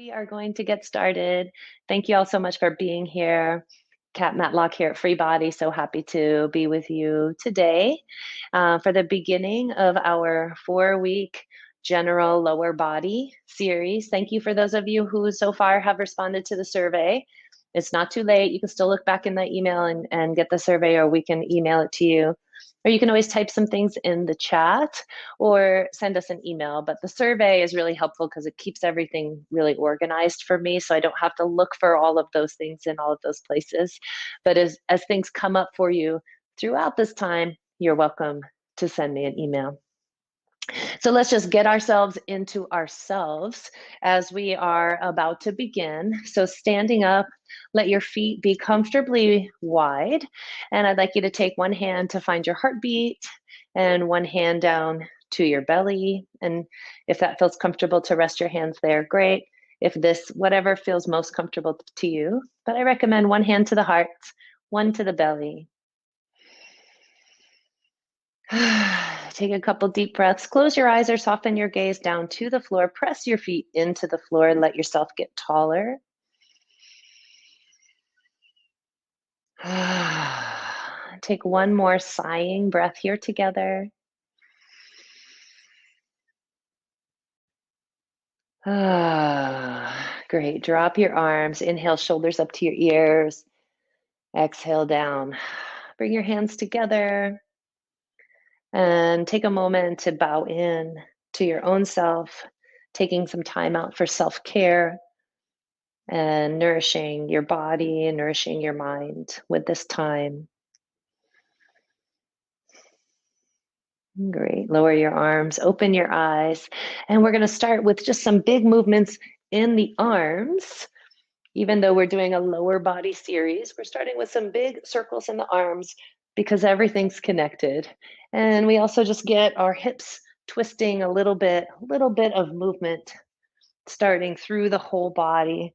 We are going to get started. Thank you all so much for being here. Kat Matlock here at FreeBody. So happy to be with you today for the beginning of our 4-week general lower body series. Thank you for those of you who so far have responded to the survey. It's not too late. You can still look back in that email and get the survey, or we can email it to you. Or you can always type some things in the chat or send us an email. But the survey is really helpful because it keeps everything really organized for me, so I don't have to look for all of those things in all of those places. But as things come up for you throughout this time, you're welcome to send me an email. So let's just get ourselves into ourselves as we are about to begin. So standing up, let your feet be comfortably wide. And I'd like you to take one hand to find your heartbeat and one hand down to your belly. And if that feels comfortable to rest your hands there, great. If this, whatever feels most comfortable to you, but I recommend one hand to the heart, one to the belly. Take a couple deep breaths. Close your eyes or soften your gaze down to the floor. Press your feet into the floor and let yourself get taller. Take one more sighing breath here together. Great. Drop your arms. Inhale, shoulders up to your ears. Exhale down. Bring your hands together. And take a moment to bow in to your own self, taking some time out for self-care and nourishing your body and nourishing your mind with this time. Great. Lower your arms, open your eyes, and we're going to start with just some big movements in the arms. Even though we're doing a lower body series, we're starting with some big circles in the arms because everything's connected. And we also just get our hips twisting a little bit of movement starting through the whole body.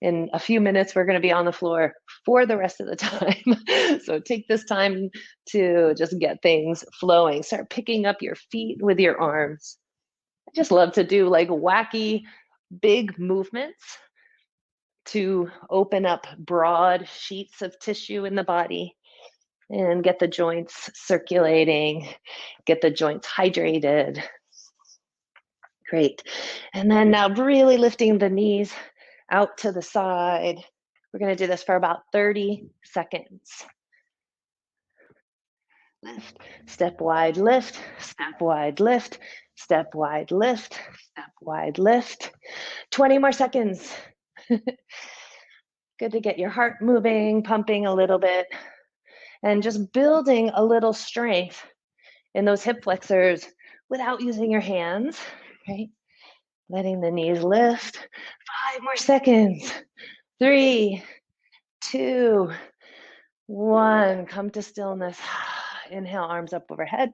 In a few minutes, we're going to be on the floor for the rest of the time. So take this time to just get things flowing. Start picking up your feet with your arms. I just love to do like wacky, big movements to open up broad sheets of tissue in the body and get the joints circulating, get the joints hydrated. Great. And then now really lifting the knees out to the side. We're going to do this for about 30 seconds. Lift, step wide, lift, step wide, lift, step wide, lift, step wide, lift. 20 more seconds. Good to get your heart moving, pumping a little bit, and just building a little strength in those hip flexors without using your hands, right? Letting the knees lift. 5 more seconds. 3, 2, 1. Come to stillness. Inhale, arms up overhead.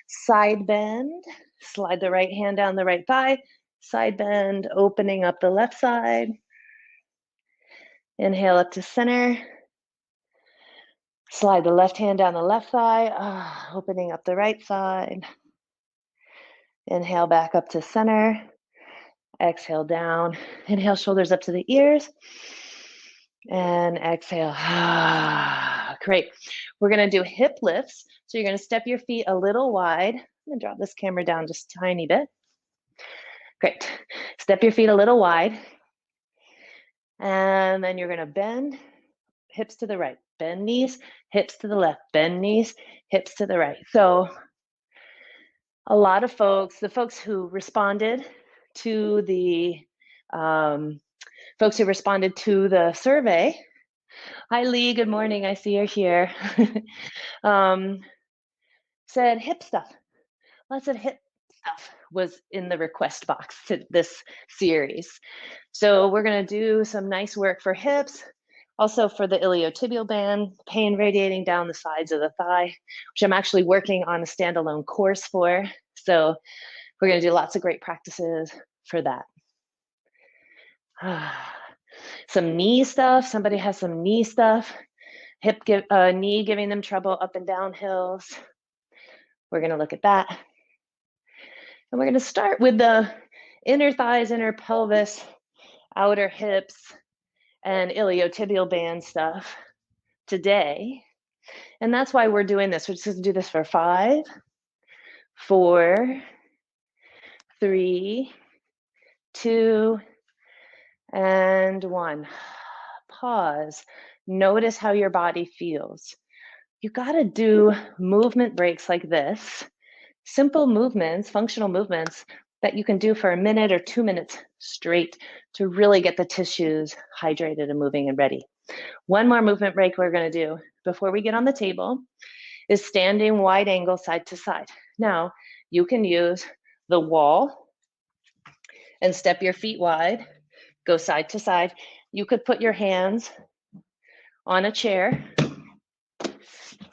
Side bend. Slide the right hand down the right thigh. Side bend, opening up the left side. Inhale up to center. Slide the left hand down the left thigh, opening up the right side. Inhale back up to center. Exhale down. Inhale, shoulders up to the ears. And exhale. Great. We're going to do hip lifts. So you're going to step your feet a little wide. I'm going to drop this camera down just a tiny bit. Great. Step your feet a little wide. And then you're going to bend, hips to the right. Bend knees, hips to the left. Bend knees, hips to the right. So a lot of folks, the folks who responded to the survey. Hi, Lee. Good morning. I see you're here. Said hip stuff. Lots of hip stuff was in the request box to this series. So we're going to do some nice work for hips. Also for the iliotibial band, pain radiating down the sides of the thigh, which I'm actually working on a standalone course for. So we're going to do lots of great practices for that. Some knee stuff. Somebody has some knee stuff. Knee giving them trouble up and down hills. We're going to look at that. And we're going to start with the inner thighs, inner pelvis, outer hips, and iliotibial band stuff today. And that's why we're doing this. We're just going to do this for 5, 4, 3, 2, and 1. Pause. Notice how your body feels. You got to do movement breaks like this. Simple movements, functional movements that you can do for a minute or 2 minutes straight to really get the tissues hydrated and moving and ready. One more movement break we're going to do before we get on the table is standing wide angle side to side. Now, you can use the wall and step your feet wide, go side to side. You could put your hands on a chair.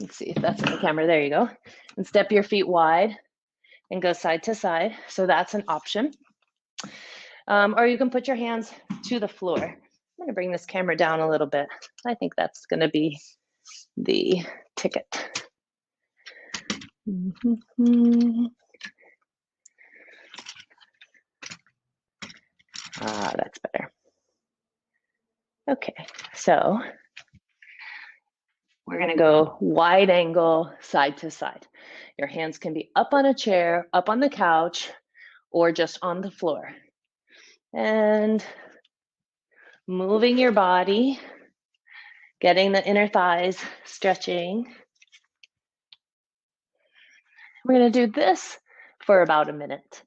Let's see if that's in the camera. There you go. And step your feet wide and go side to side. So that's an option. Or you can put your hands to the floor. I'm going to bring this camera down a little bit. I think that's going to be the ticket. That's better. Okay, so we're going to go wide angle side to side. Your hands can be up on a chair, up on the couch, or just on the floor. And moving your body, getting the inner thighs stretching. We're going to do this for about a minute.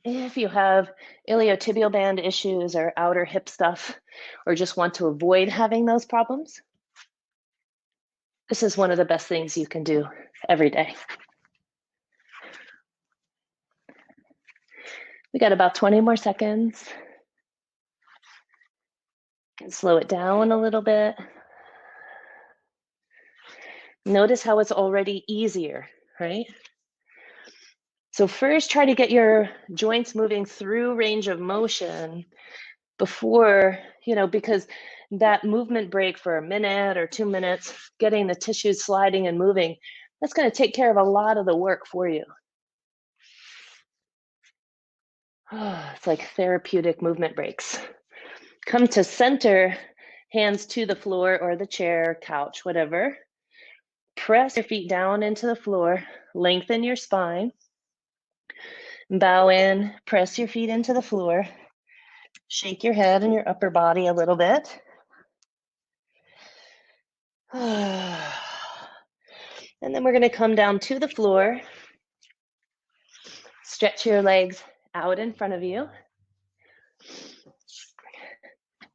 If you have iliotibial band issues or outer hip stuff, or just want to avoid having those problems, this is one of the best things you can do every day. We got about 20 more seconds. Can slow it down a little bit. Notice how it's already easier, right? So first try to get your joints moving through range of motion before, because that movement break for a minute or 2 minutes, getting the tissues sliding and moving, that's going to take care of a lot of the work for you. It's like therapeutic movement breaks. Come to center, hands to the floor or the chair, couch, whatever. Press your feet down into the floor, lengthen your spine. Bow in, press your feet into the floor. Shake your head and your upper body a little bit. And then we're going to come down to the floor. Stretch your legs out in front of you.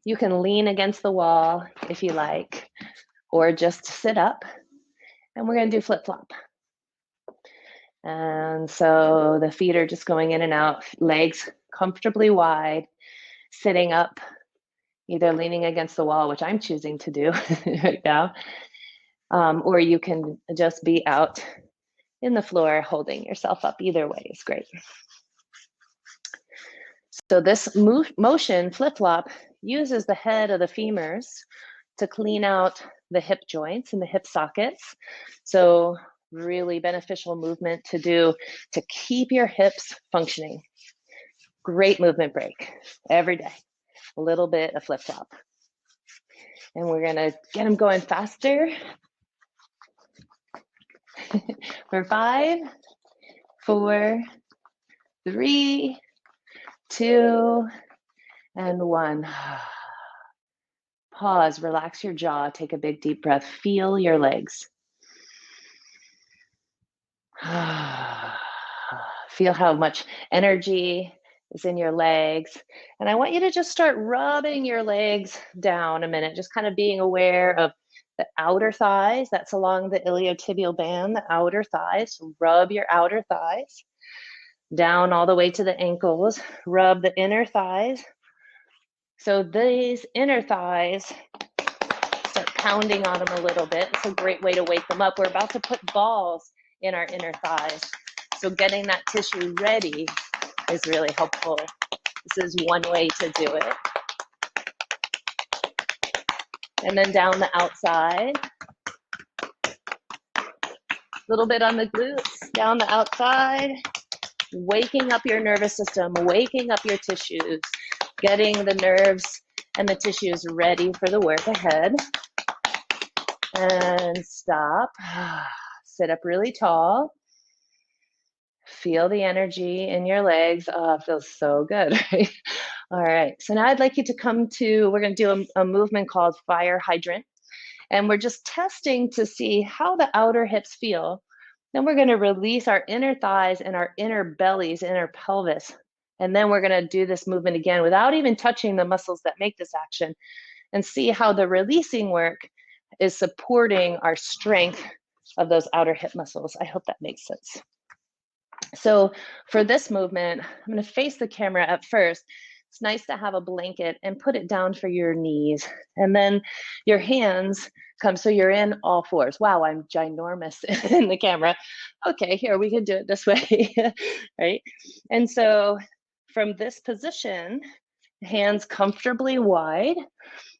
You can lean against the wall if you like, or just sit up. And we're going to do flip-flop. And so the feet are just going in and out, legs comfortably wide, sitting up, either leaning against the wall, which I'm choosing to do right now, or you can just be out in the floor holding yourself up. Either way is great. So this motion, flip-flop, uses the head of the femurs to clean out the hip joints and the hip sockets. So really beneficial movement to do to keep your hips functioning. Great movement break every day. A little bit of flip-flop. And we're gonna get them going faster. For 5, 4, 3, 2, and 1. Pause, relax your jaw, take a big deep breath, feel your legs. Feel how much energy is in your legs. And I want you to just start rubbing your legs down a minute, just kind of being aware of the outer thighs. That's along the iliotibial band, the outer thighs. So rub your outer thighs down all the way to the ankles. Rub the inner thighs. So these inner thighs, start pounding on them a little bit. It's a great way to wake them up. We're about to put balls in our inner thighs. So getting that tissue ready is really helpful. This is one way to do it. And then down the outside. little bit on the glutes, down the outside, waking up your nervous system, waking up your tissues, getting the nerves and the tissues ready for the work ahead. And stop. Sit up really tall. Feel the energy in your legs. Oh, it feels so good, right? All right, so now I'd like you to come to, we're gonna do a movement called fire hydrant. And we're just testing to see how the outer hips feel. Then we're gonna release our inner thighs and our inner bellies, inner pelvis. And then we're gonna do this movement again without even touching the muscles that make this action, and see how the releasing work is supporting our strength of those outer hip muscles. I hope that makes sense. So for this movement, I'm going to face the camera at first. It's nice to have a blanket and put it down for your knees. And then your hands come, so you're in all fours. Wow, I'm ginormous in the camera. Okay, here, we can do it this way, right? And so from this position, hands comfortably wide,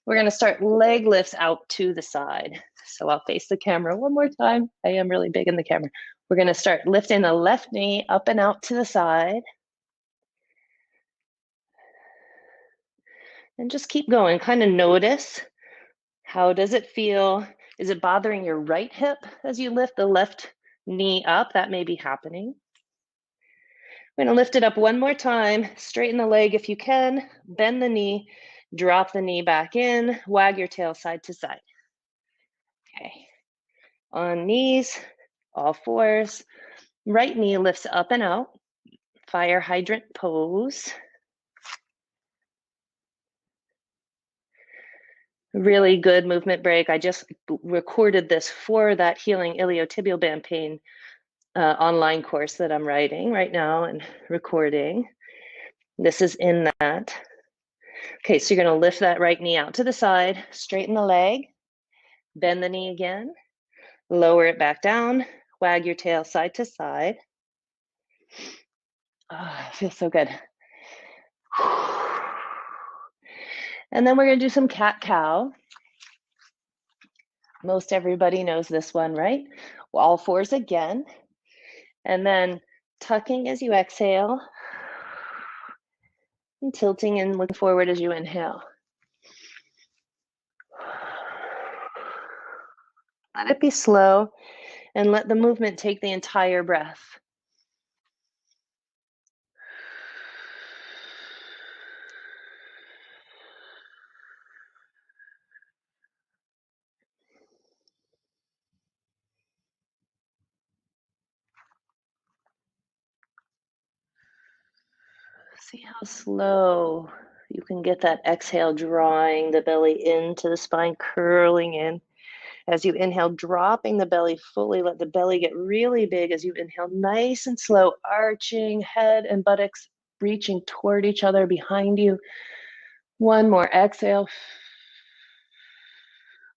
we're going to start leg lifts out to the side. So I'll face the camera one more time. I am really big in the camera. We're going to start lifting the left knee up and out to the side. And just keep going. Kind of notice, how does it feel? Is it bothering your right hip as you lift the left knee up? That may be happening. We're going to lift it up one more time. Straighten the leg if you can. Bend the knee. Drop the knee back in. Wag your tail side to side. Okay. On knees, all fours. Right knee lifts up and out. Fire hydrant pose. Really good movement break. I just recorded this for that Healing Iliotibial Band Pain online course that I'm writing right now and recording. This is in that. Okay, so you're going to lift that right knee out to the side, straighten the leg, bend the knee again, lower it back down, wag your tail side to side. Oh, it feels so good. And then we're going to do some cat-cow. Most everybody knows this one, right? All fours again. And then tucking as you exhale and tilting and looking forward as you inhale. Let it be slow and let the movement take the entire breath. See how slow you can get that exhale, drawing the belly into the spine, curling in. As you inhale, dropping the belly fully, let the belly get really big as you inhale, nice and slow, arching head and buttocks, reaching toward each other behind you. One more exhale,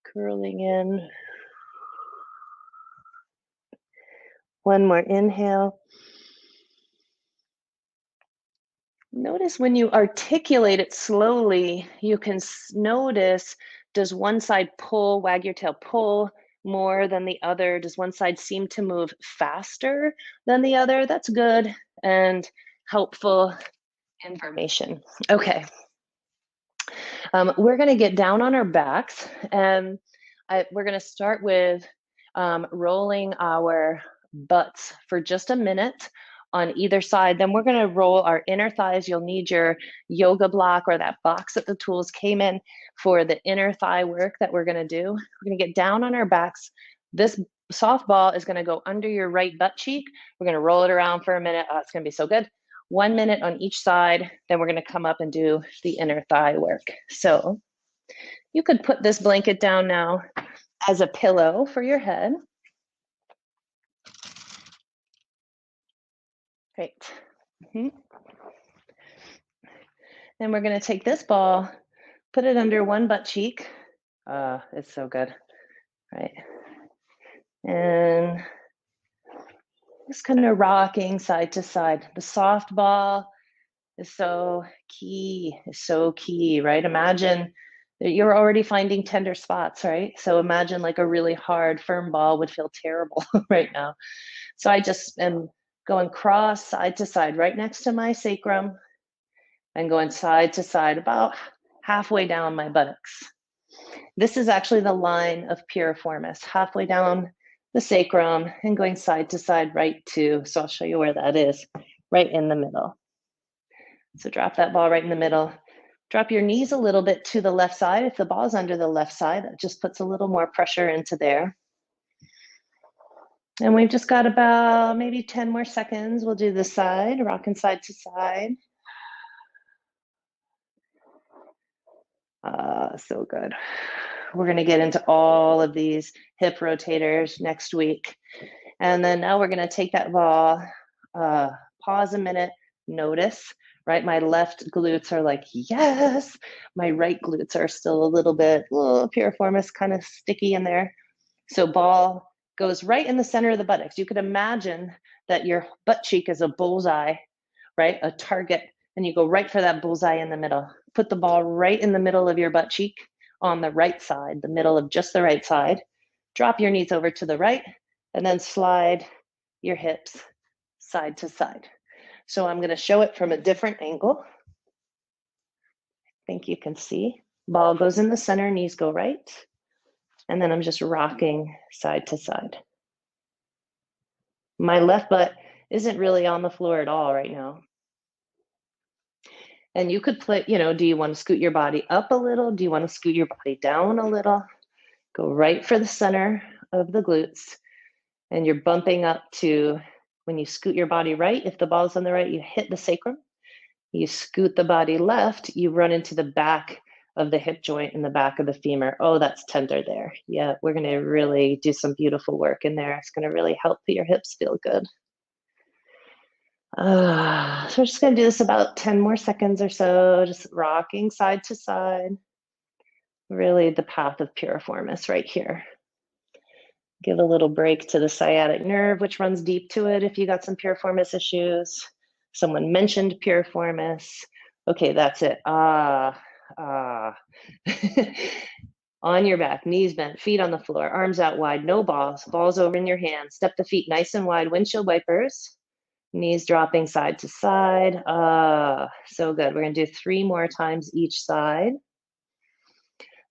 curling in. One more inhale. Notice when you articulate it slowly, you can notice, does one side pull, wag your tail, pull more than the other? Does one side seem to move faster than the other? That's good and helpful information. Okay. We're going to get down on our backs, and we're going to start with rolling our butts for just a minute on either side. Then we're going to roll our inner thighs. You'll need your yoga block or that box that the tools came in for the inner thigh work that we're going to do. We're going to get down on our backs. This soft ball is going to go under your right butt cheek. We're going to roll it around for a minute. Oh, it's going to be so good. 1 minute on each side. Then we're going to come up and do the inner thigh work. So you could put this blanket down now as a pillow for your head. Great. Then we're going to take this ball, put it under one butt cheek. It's so good, right? And just kind of rocking side to side. The soft ball is so key, right? Imagine You're already finding tender spots, right? So imagine like a really hard, firm ball would feel terrible right now. So I just am going cross side to side right next to my sacrum and going side to side about halfway down my buttocks. This is actually the line of piriformis, halfway down the sacrum and going side to side right to, so I'll show you where that is, right in the middle. So drop that ball right in the middle. Drop your knees a little bit to the left side. If the ball is under the left side, that just puts a little more pressure into there. And we've just got about maybe 10 more seconds. We'll do this side, rocking side to side. So good. We're going to get into all of these hip rotators next week. And then now we're going to take that ball, pause a minute, notice, right? My left glutes are like, yes. My right glutes are still a little bit, piriformis kind of sticky in there. So ball goes right in the center of the buttocks. You could imagine that your butt cheek is a bullseye, right? A target, and you go right for that bullseye in the middle. Put the ball right in the middle of your butt cheek on the right side, the middle of just the right side. Drop your knees over to the right, and then slide your hips side to side. So I'm going to show it from a different angle. I think you can see. Ball goes in the center, knees go right. And then I'm just rocking side to side. My left butt isn't really on the floor at all right now. And you could play, do you want to scoot your body up a little? Do you want to scoot your body down a little? Go right for the center of the glutes. And you're bumping up to, when you scoot your body right, if the ball's on the right, you hit the sacrum. You scoot the body left, you run into the back of the hip joint in the back of the femur. Oh, that's tender there. Yeah, we're going to really do some beautiful work in there. It's going to really help your hips feel good. So we're just going to do this about 10 more seconds or so, just rocking side to side. Really the path of piriformis right here. Give a little break to the sciatic nerve, which runs deep to it if you got some piriformis issues. Someone mentioned piriformis. Okay, that's it. On your back, knees bent, feet on the floor, arms out wide, no balls, balls over in your hands. Step the feet nice and wide, windshield wipers. Knees dropping side to side. So good. We're going to do 3 more times each side.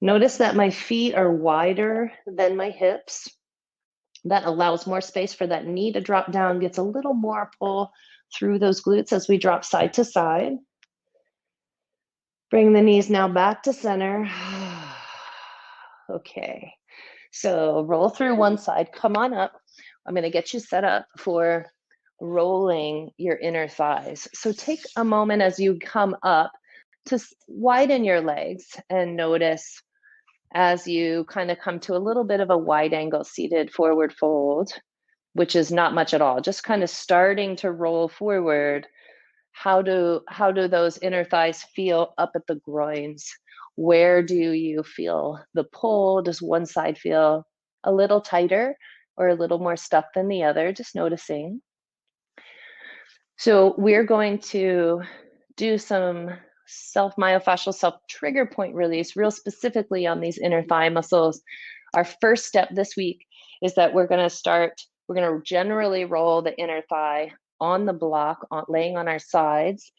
Notice that my feet are wider than my hips. That allows more space for that knee to drop down, gets a little more pull through those glutes as we drop side to side. Bring the knees now back to center. Okay, so roll through one side, come on up. I'm going to get you set up for rolling your inner thighs. So take a moment as you come up to widen your legs and notice as you kind of come to a little bit of a wide angle seated forward fold, which is not much at all, just kind of starting to roll forward. How do those inner thighs feel up at the groins? Where do you feel the pull? Does one side feel a little tighter or a little more stuffed than the other? Just noticing. So we're going to do some self-myofascial self-trigger point release real specifically on these inner thigh muscles. Our first step this week is that we're going to generally roll the inner thigh on the block, laying on our sides,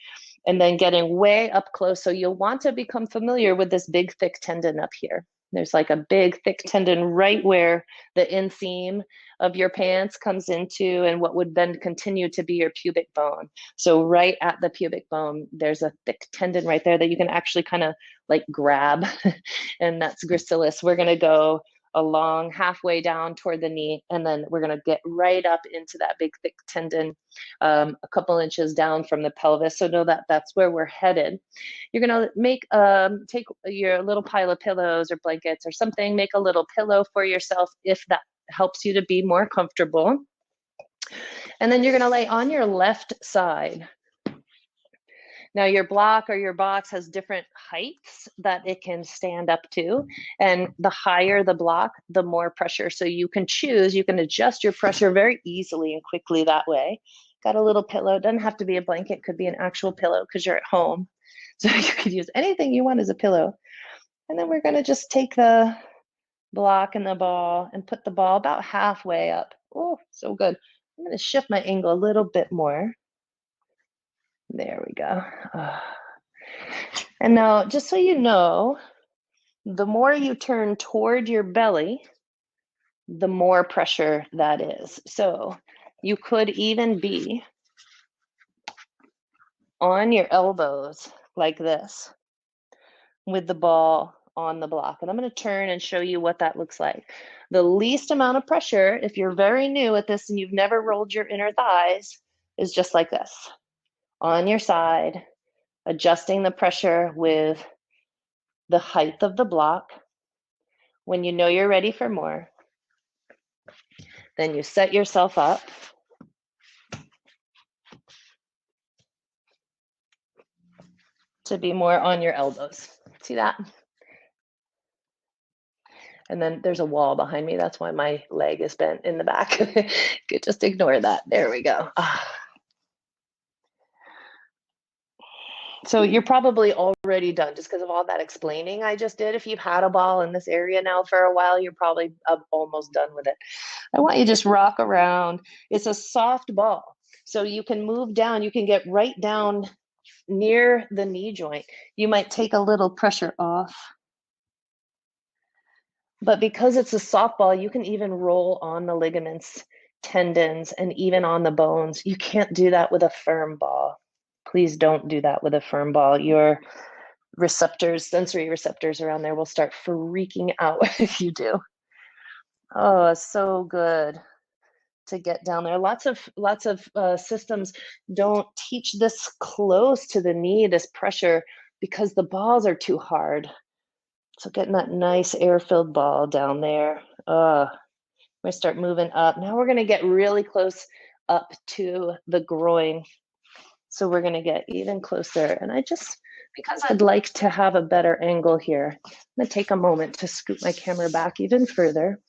and then getting way up close. So you'll want to become familiar with this big, thick tendon up here. There's like a big, thick tendon right where the inseam of your pants comes into and what would then continue to be your pubic bone. So right at the pubic bone, there's a thick tendon right there that you can actually kind of like grab, and that's gracilis. We're going to go along halfway down toward the knee, and then we're going to get right up into that big thick tendon, a couple inches down from the pelvis. So know that that's where we're headed. You're going to make take your little pile of pillows or blankets or something, make a little pillow for yourself if that helps you to be more comfortable. And then you're going to lay on your left side. Now your block or your box has different heights that it can stand up to, and the higher the block, the more pressure. So you can choose, you can adjust your pressure very easily and quickly that way. Got a little pillow, doesn't have to be a blanket, could be an actual pillow because you're at home. So you could use anything you want as a pillow. And then we're gonna just take the block and the ball and put the ball about halfway up. Oh, so good. I'm gonna shift my angle a little bit more. There we go. And now, just so you know, the more you turn toward your belly, the more pressure that is. So you could even be on your elbows like this with the ball on the block. And I'm going to turn and show you what that looks like. The least amount of pressure, if you're very new at this and you've never rolled your inner thighs, is just like this. On your side, adjusting the pressure with the height of the block. When you know you're ready for more, then you set yourself up. To be more on your elbows. See that? And then there's a wall behind me. That's why my leg is bent in the back. Just ignore that. There we go. So you're probably already done just because of all that explaining I just did. If you've had a ball in this area now for a while, you're probably almost done with it. I want you to just rock around. It's a soft ball. So you can move down. You can get right down near the knee joint. You might take a little pressure off. But because it's a softball, you can even roll on the ligaments, tendons, and even on the bones. You can't do that with a firm ball. Please don't do that with a firm ball. Your receptors, sensory receptors around there will start freaking out if you do. Oh, it's so good to get down there. Lots of systems don't teach this close to the knee, this pressure, because the balls are too hard. So getting that nice air-filled ball down there. We're gonna start moving up. Now we're gonna get really close up to the groin. So we're gonna get even closer. And because I'd like to have a better angle here, I'm gonna take a moment to scoot my camera back even further.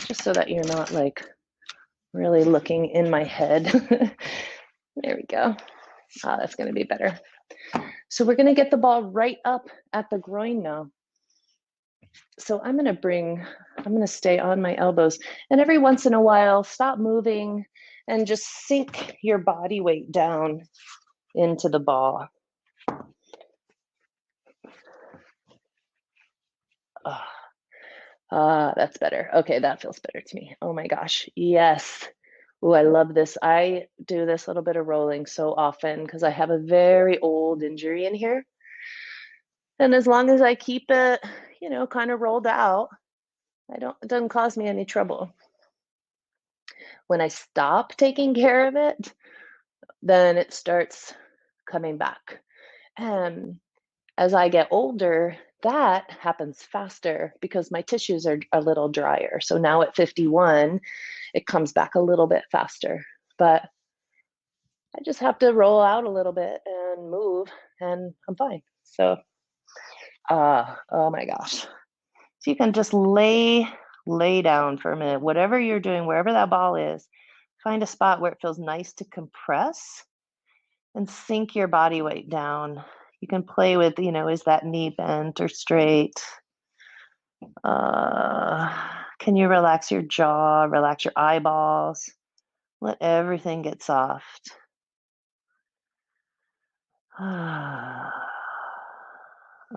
Just so that you're not like really looking in my head. There we go. That's gonna be better. So we're gonna get the ball right up at the groin now. So I'm gonna stay on my elbows, and every once in a while, stop moving and just sink your body weight down into the ball. That's better. Okay, that feels better to me. Oh my gosh, yes. Oh, I love this. I do this little bit of rolling so often because I have a very old injury in here. And as long as I keep it, kind of rolled out, it doesn't cause me any trouble. When I stop taking care of it, then it starts coming back. And as I get older, that happens faster because my tissues are a little drier. So now at 51, it comes back a little bit faster. But I just have to roll out a little bit and move, and I'm fine. So, oh my gosh. So you can just lay down for a minute. Whatever you're doing, wherever that ball is, find a spot where it feels nice to compress and sink your body weight down. You can play with, is that knee bent or straight? Can you relax your jaw, relax your eyeballs? Let everything get soft.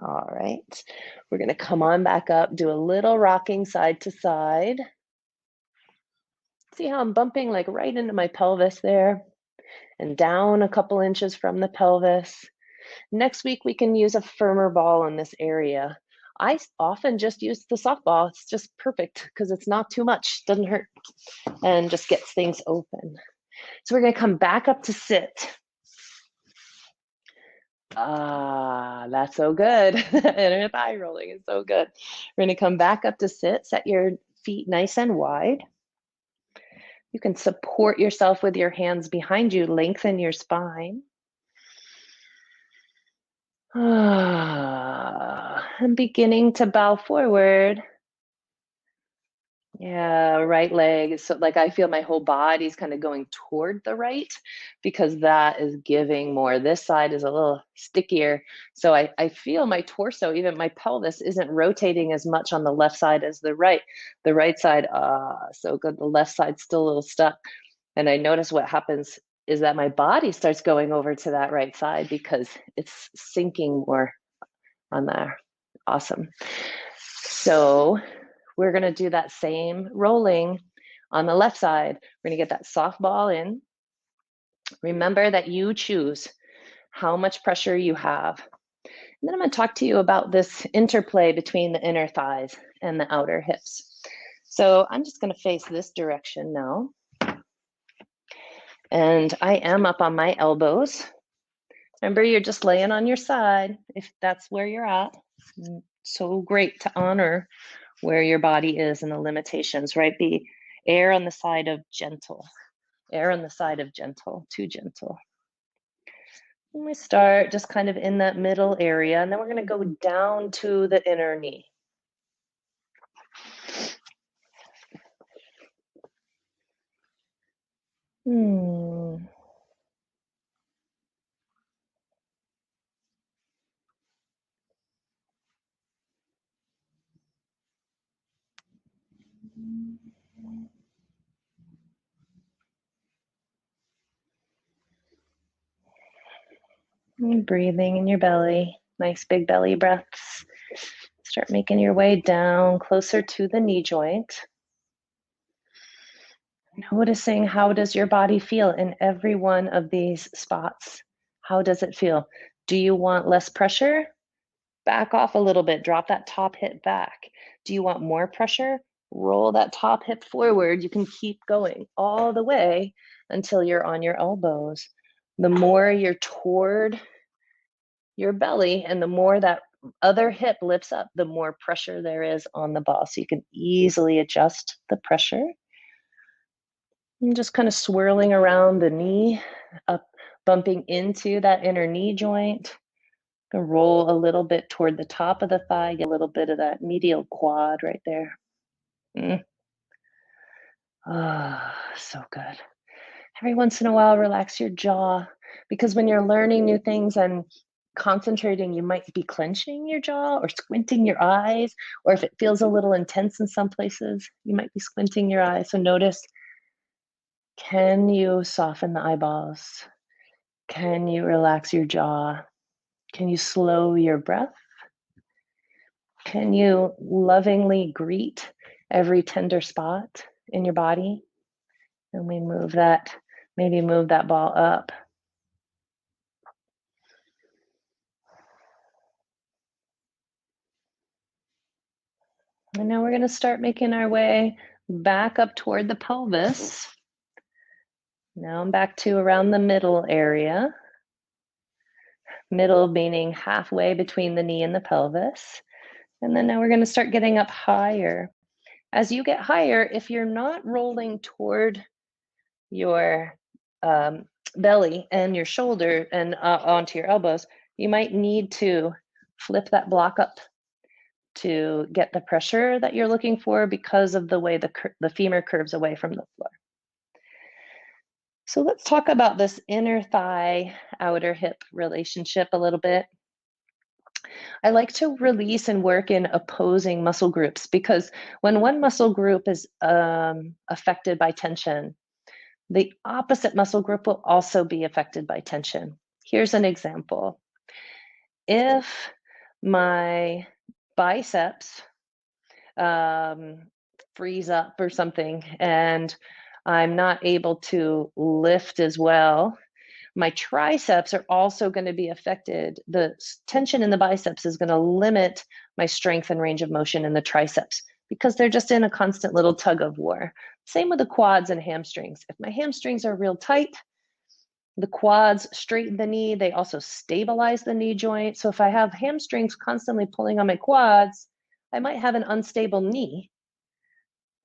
All right, we're gonna come on back up, do a little rocking side to side. See how I'm bumping like right into my pelvis there and down a couple inches from the pelvis. Next week, we can use a firmer ball in this area. I often just use the softball. It's just perfect because it's not too much, doesn't hurt, and just gets things open. So we're gonna come back up to sit. That's so good. Inner thigh rolling is so good. We're gonna come back up to sit, set your feet nice and wide. You can support yourself with your hands behind you, lengthen your spine. I'm beginning to bow forward. Yeah, right leg. So like I feel my whole body's kind of going toward the right because that is giving more. This side is a little stickier. So I feel my torso, even my pelvis isn't rotating as much on the left side as the right. The right side, so good. The left side's still a little stuck. And I notice what happens is that my body starts going over to that right side because it's sinking more on there. Awesome. So we're going to do that same rolling on the left side. We're going to get that soft ball in. Remember that you choose how much pressure you have. And then I'm going to talk to you about this interplay between the inner thighs and the outer hips. So I'm just going to face this direction now. And I am up on my elbows. Remember, you're just laying on your side if that's where you're at. So great to honor where your body is and the limitations, right? Be err on the side of gentle. Err on the side of gentle, too gentle. And we start just kind of in that middle area, and then we're going to go down to the inner knee. And breathing in your belly, nice big belly breaths. Start making your way down closer to the knee joint. Noticing how does your body feel in every one of these spots? How does it feel? Do you want less pressure? Back off a little bit, drop that top hip back. Do you want more pressure? Roll that top hip forward. You can keep going all the way until you're on your elbows. The more you're toward your belly and the more that other hip lifts up, the more pressure there is on the ball. So you can easily adjust the pressure. And just kind of swirling around the knee, up, bumping into that inner knee joint. Roll a little bit toward the top of the thigh, get a little bit of that medial quad right there. So good. Every once in a while, relax your jaw, because when you're learning new things and concentrating, you might be clenching your jaw or squinting your eyes, or if it feels a little intense in some places, you might be squinting your eyes. So notice, can you soften the eyeballs? Can you relax your jaw? Can you slow your breath? Can you lovingly greet every tender spot in your body? And we move that, maybe move that ball up. And now we're going to start making our way back up toward the pelvis. Now I'm back to around the middle area. Middle meaning halfway between the knee and the pelvis. And then now we're going to start getting up higher. As you get higher, if you're not rolling toward your belly and your shoulder and onto your elbows, you might need to flip that block up to get the pressure that you're looking for because of the way the femur curves away from the floor. So let's talk about this inner thigh, outer hip relationship a little bit. I like to release and work in opposing muscle groups because when one muscle group is affected by tension, the opposite muscle group will also be affected by tension. Here's an example. If my biceps freeze up or something and I'm not able to lift as well, my triceps are also going to be affected. The tension in the biceps is going to limit my strength and range of motion in the triceps because they're just in a constant little tug of war. Same with the quads and hamstrings. If my hamstrings are real tight, the quads straighten the knee. They also stabilize the knee joint. So if I have hamstrings constantly pulling on my quads, I might have an unstable knee.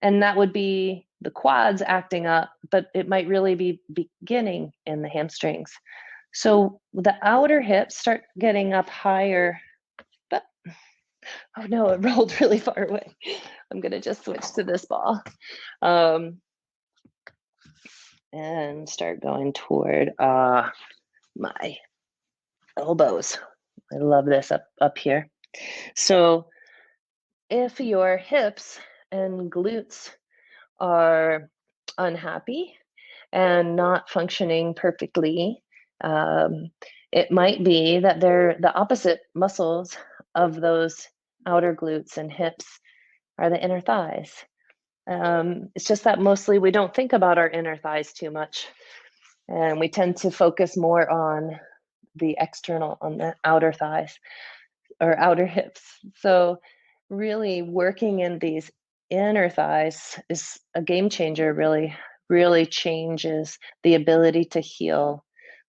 And that would be the quads acting up, but it might really be beginning in the hamstrings. So the outer hips start getting up higher, but Oh no, it rolled really far away. I'm gonna just switch to this ball. And start going toward my elbows. I love this up here. So if your hips and glutes are unhappy and not functioning perfectly, it might be that they're the opposite muscles of those outer glutes and hips are the inner thighs. It's just that mostly we don't think about our inner thighs too much, and we tend to focus more on the external, on the outer thighs or outer hips. So really working in these inner thighs is a game changer. Really changes the ability to heal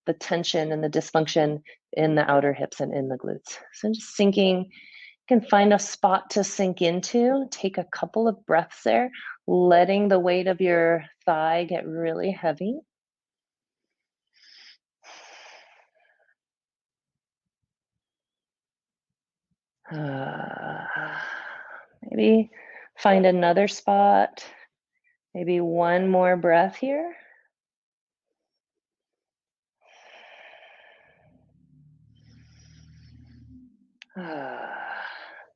the tension and the dysfunction in the outer hips and in the glutes. So just sinking, you can find a spot to sink into, take a couple of breaths there, letting the weight of your thigh get really heavy. Maybe find another spot, maybe one more breath here.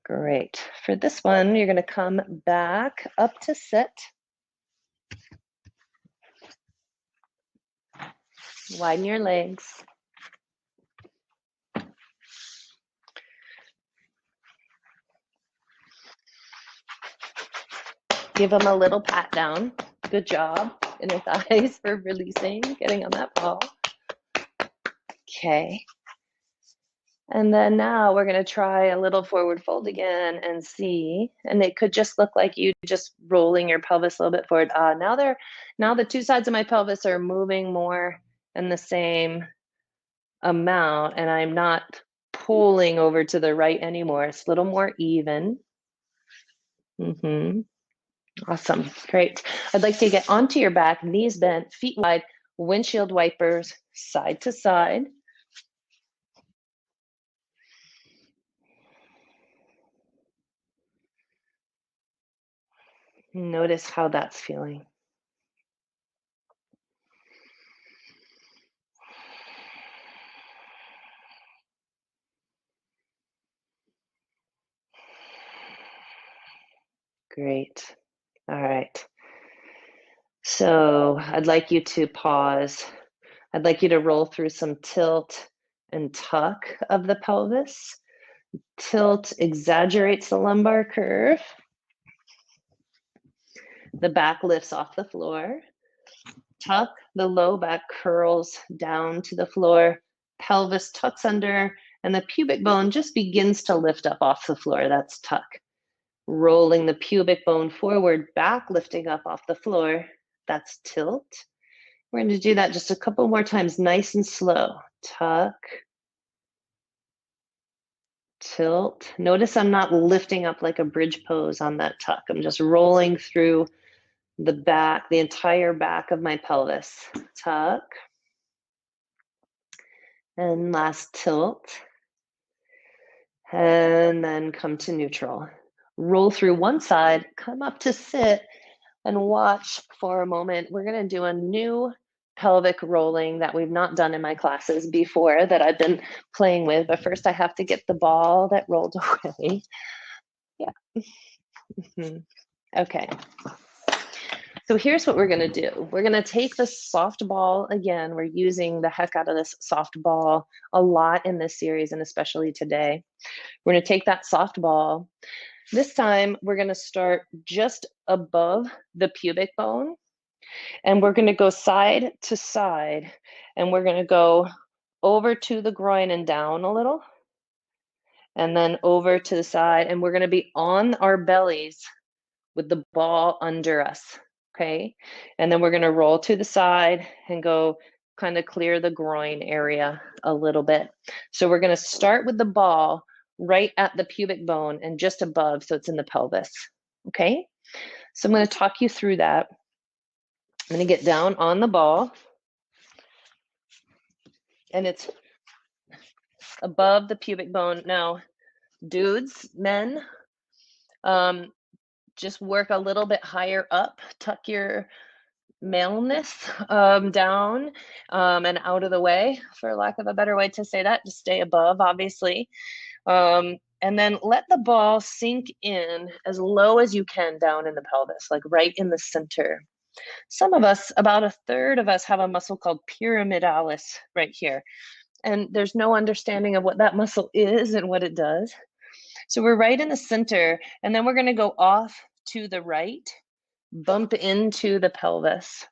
Great. For this one, you're going to come back up to sit. Widen your legs. Give them a little pat down. Good job, inner thighs, for releasing, getting on that ball. Okay. And then now we're going to try a little forward fold again and see. And it could just look like you just rolling your pelvis a little bit forward. Now the two sides of my pelvis are moving more in the same amount, and I'm not pulling over to the right anymore. It's a little more even. Awesome. Great. I'd like to get onto your back, knees bent, feet wide, windshield wipers, side to side. Notice how that's feeling. Great. All right. So I'd like you to pause. I'd like you to roll through some tilt and tuck of the pelvis. Tilt exaggerates the lumbar curve. The back lifts off the floor. Tuck, the low back curls down to the floor. Pelvis tucks under, and the pubic bone just begins to lift up off the floor. That's tuck. Rolling the pubic bone forward, back lifting up off the floor. That's tilt. We're going to do that just a couple more times, nice and slow. Tuck, tilt. Notice I'm not lifting up like a bridge pose on that tuck. I'm just rolling through the back, the entire back of my pelvis. Tuck. And last tilt. And then come to neutral. Roll through one side, come up to sit, and watch for a moment. We're going to do a new pelvic rolling that we've not done in my classes before, that I've been playing with. But first I have to get the ball that rolled away. Yeah. Okay. So here's what we're going to do. We're going to take the soft ball again. We're using the heck out of this soft ball a lot in this series, and especially today. We're going to take that soft ball. This time we're going to start just above the pubic bone, and we're going to go side to side, and we're going to go over to the groin and down a little, and then over to the side, and we're going to be on our bellies with the ball under us. Okay. And then we're going to roll to the side and go kind of clear the groin area a little bit. So we're going to start with the ball right at the pubic bone and just above, so it's in the pelvis. Okay. So I'm going to talk you through that. I'm going to get down on the ball, and it's above the pubic bone. Now, Dudes, men, um, just work a little bit higher up, tuck your maleness down and out of the way, for lack of a better way to say that. Just stay above, obviously. And then let the ball sink in as low as you can down in the pelvis, like right in the center. Some of us, about a third of us, have a muscle called pyramidalis right here. And there's no understanding of what that muscle is and what it does. So we're right in the center, and then we're going to go off to the right, bump into the pelvis.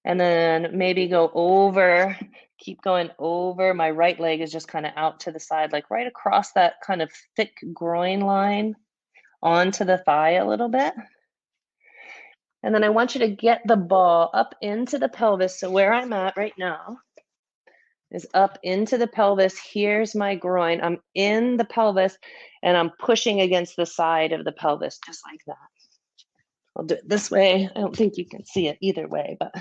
And then maybe go over, keep going over. My right leg is just kind of out to the side, like right across that kind of thick groin line onto the thigh a little bit. And then I want you to get the ball up into the pelvis. So where I'm at right now is up into the pelvis. Here's my groin. I'm in the pelvis and I'm pushing against the side of the pelvis, just like that. I'll do it this way. I don't think you can see it either way, but.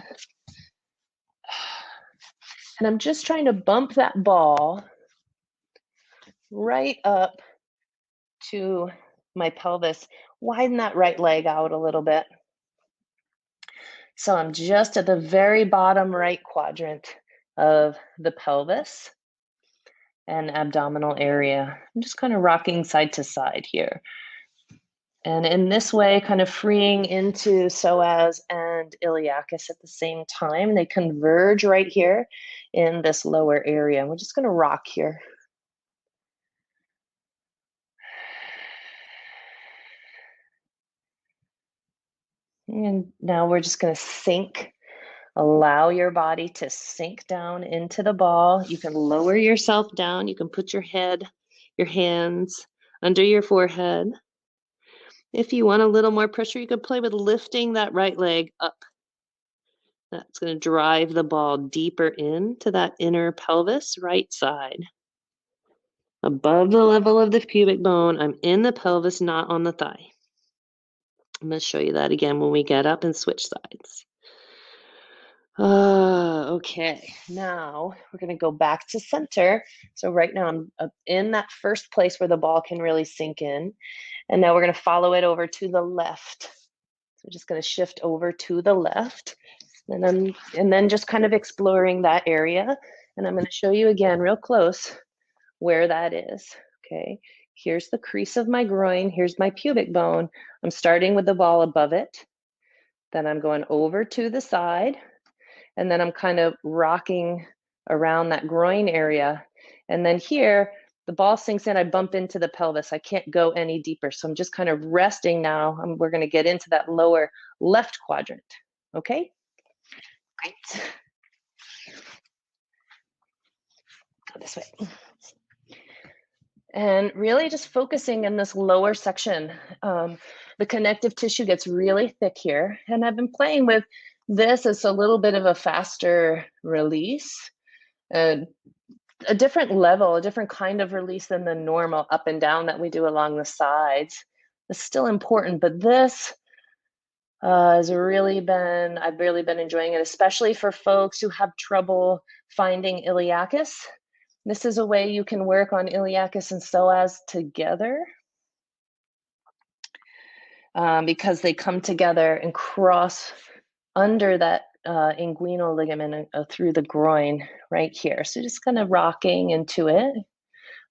And I'm just trying to bump that ball right up to my pelvis. Widen that right leg out a little bit. So I'm just at the very bottom right quadrant of the pelvis and abdominal area. I'm just kind of rocking side to side here. And in this way, kind of freeing into psoas and iliacus at the same time. They converge right here in this lower area. We're just going to rock here. And now we're just going to sink. Allow your body to sink down into the ball. You can lower yourself down. You can put your head, your hands under your forehead. If you want a little more pressure, you could play with lifting that right leg up. That's going to drive the ball deeper into that inner pelvis, right side. Above the level of the pubic bone, I'm in the pelvis, not on the thigh. I'm going to show you that again when we get up and switch sides. Okay, now we're going to go back to center. So right now I'm in that first place where the ball can really sink in. And now we're going to follow it over to the left. So we're just going to shift over to the left. And then just kind of exploring that area. And I'm going to show you again real close where that is. Okay, here's the crease of my groin. Here's my pubic bone. I'm starting with the ball above it. Then I'm going over to the side. And then I'm kind of rocking around that groin area. And then here, the ball sinks in, I bump into the pelvis. I can't go any deeper. So I'm just kind of resting now. We're going to get into that lower left quadrant. Okay? Great. Go this way. And really just focusing in this lower section. The connective tissue gets really thick here. And I've been playing with this as a little bit of a faster release. A different level, a different kind of release than the normal up and down that we do along the sides. It's still important, but this I've really been enjoying it, especially for folks who have trouble finding iliacus. This is a way you can work on iliacus and psoas together because they come together and cross under that inguinal ligament through the groin right here. So just kind of rocking into it.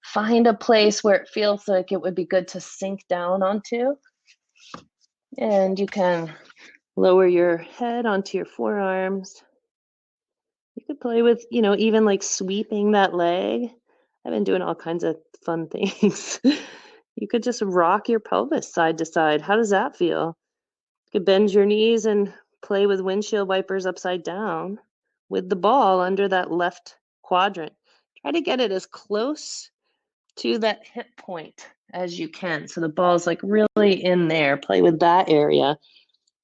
Find a place where it feels like it would be good to sink down onto. And you can lower your head onto your forearms. You could play with, even like sweeping that leg. I've been doing all kinds of fun things. You could just rock your pelvis side to side. How does that feel? You could bend your knees and play with windshield wipers upside down with the ball under that left quadrant. Try to get it as close to that hip point as you can. So the ball's like really in there. Play with that area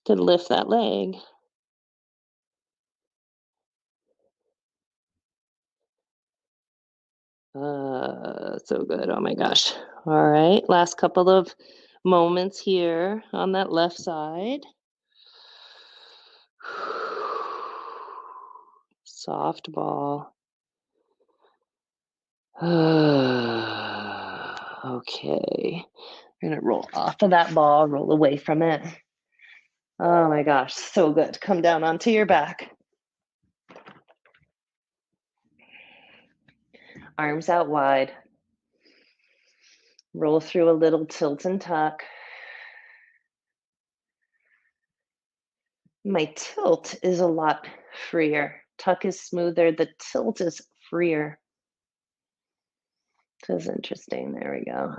to lift that leg. So good. Oh my gosh. All right. Last couple of moments here on that left side. Soft ball. Okay. We're gonna roll off of that ball, roll away from it. Oh my gosh, so good. Come down onto your back. Arms out wide. Roll through a little tilt and tuck. My tilt is a lot freer. Tuck is smoother. The tilt is freer. This is interesting. There we go.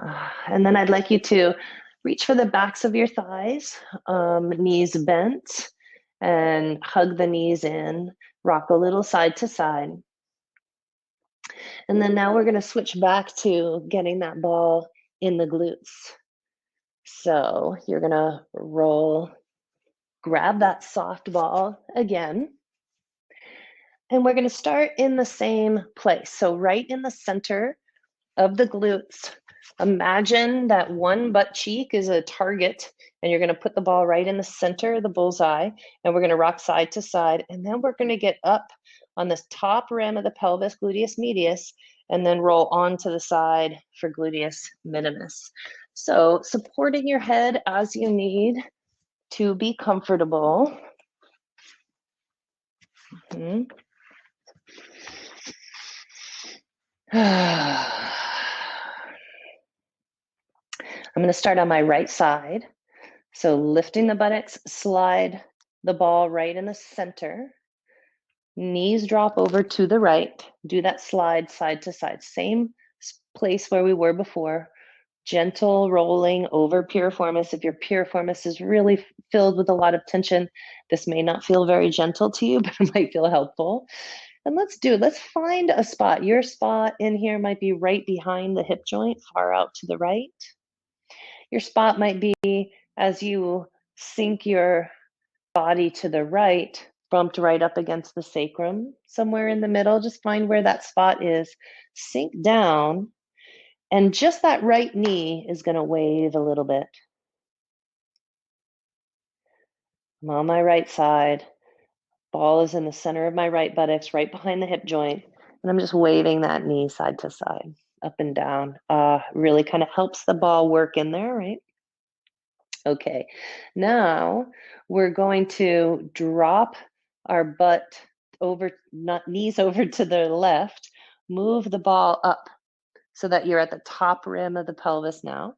And then I'd like you to reach for the backs of your thighs, knees bent, and hug the knees in. Rock a little side to side. And then now we're going to switch back to getting that ball in the glutes. So you're going to roll, grab that soft ball again. And we're going to start in the same place. So right in the center of the glutes, imagine that one butt cheek is a target, and you're going to put the ball right in the center of the bullseye, and we're going to rock side to side. And then we're going to get up on this top rim of the pelvis, gluteus medius, and then roll onto the side for gluteus minimus. So supporting your head as you need to be comfortable. Mm-hmm. I'm going to start on my right side. So lifting the buttocks, slide the ball right in the center. Knees drop over to the right. Do that slide side to side. Same place where we were before. Gentle rolling over piriformis. If your piriformis is really filled with a lot of tension, this may not feel very gentle to you, but it might feel helpful. And let's find a spot. Your spot in here might be right behind the hip joint, far out to the right. Your spot might be as you sink your body to the right, bumped right up against the sacrum, somewhere in the middle. Just find where that spot is. Sink down, and just that right knee is going to wave a little bit. I'm on my right side. Ball is in the center of my right buttocks, right behind the hip joint. And I'm just waving that knee side to side, up and down. Really kind of helps the ball work in there, right? Okay, now we're going to drop our butt over, not knees over to the left, move the ball up so that you're at the top rim of the pelvis now.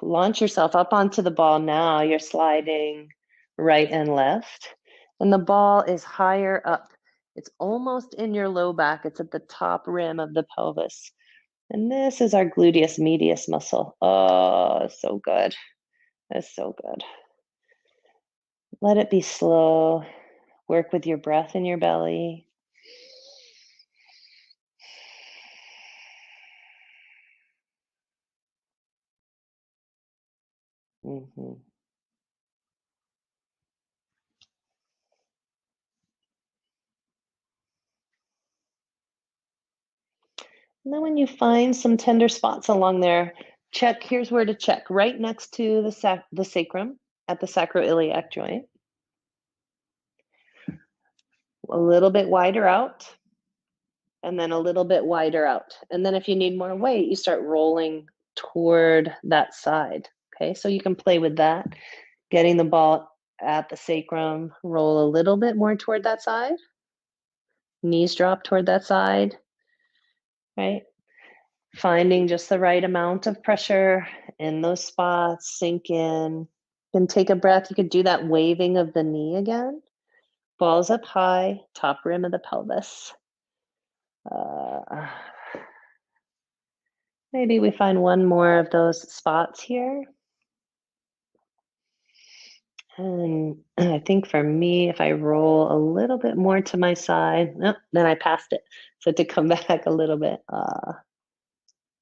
Launch yourself up onto the ball now. You're sliding right and left, and the ball is higher up. It's almost in your low back. It's at the top rim of the pelvis. And this is our gluteus medius muscle. Oh, so good. That's so good. Let it be slow. Work with your breath in your belly. Mm-hmm. And then when you find some tender spots along there, check, here's where to check, right next to the sacrum at the sacroiliac joint. A little bit wider out, and then a little bit wider out. And then if you need more weight, you start rolling toward that side. Okay, so you can play with that, getting the ball at the sacrum, roll a little bit more toward that side, knees drop toward that side, right? Finding just the right amount of pressure in those spots, sink in. Then take a breath. You could do that waving of the knee again. Balls up high, top rim of the pelvis. Maybe we find one more of those spots here. And I think for me, if I roll a little bit more to my side, oh, then I passed it. So to come back a little bit.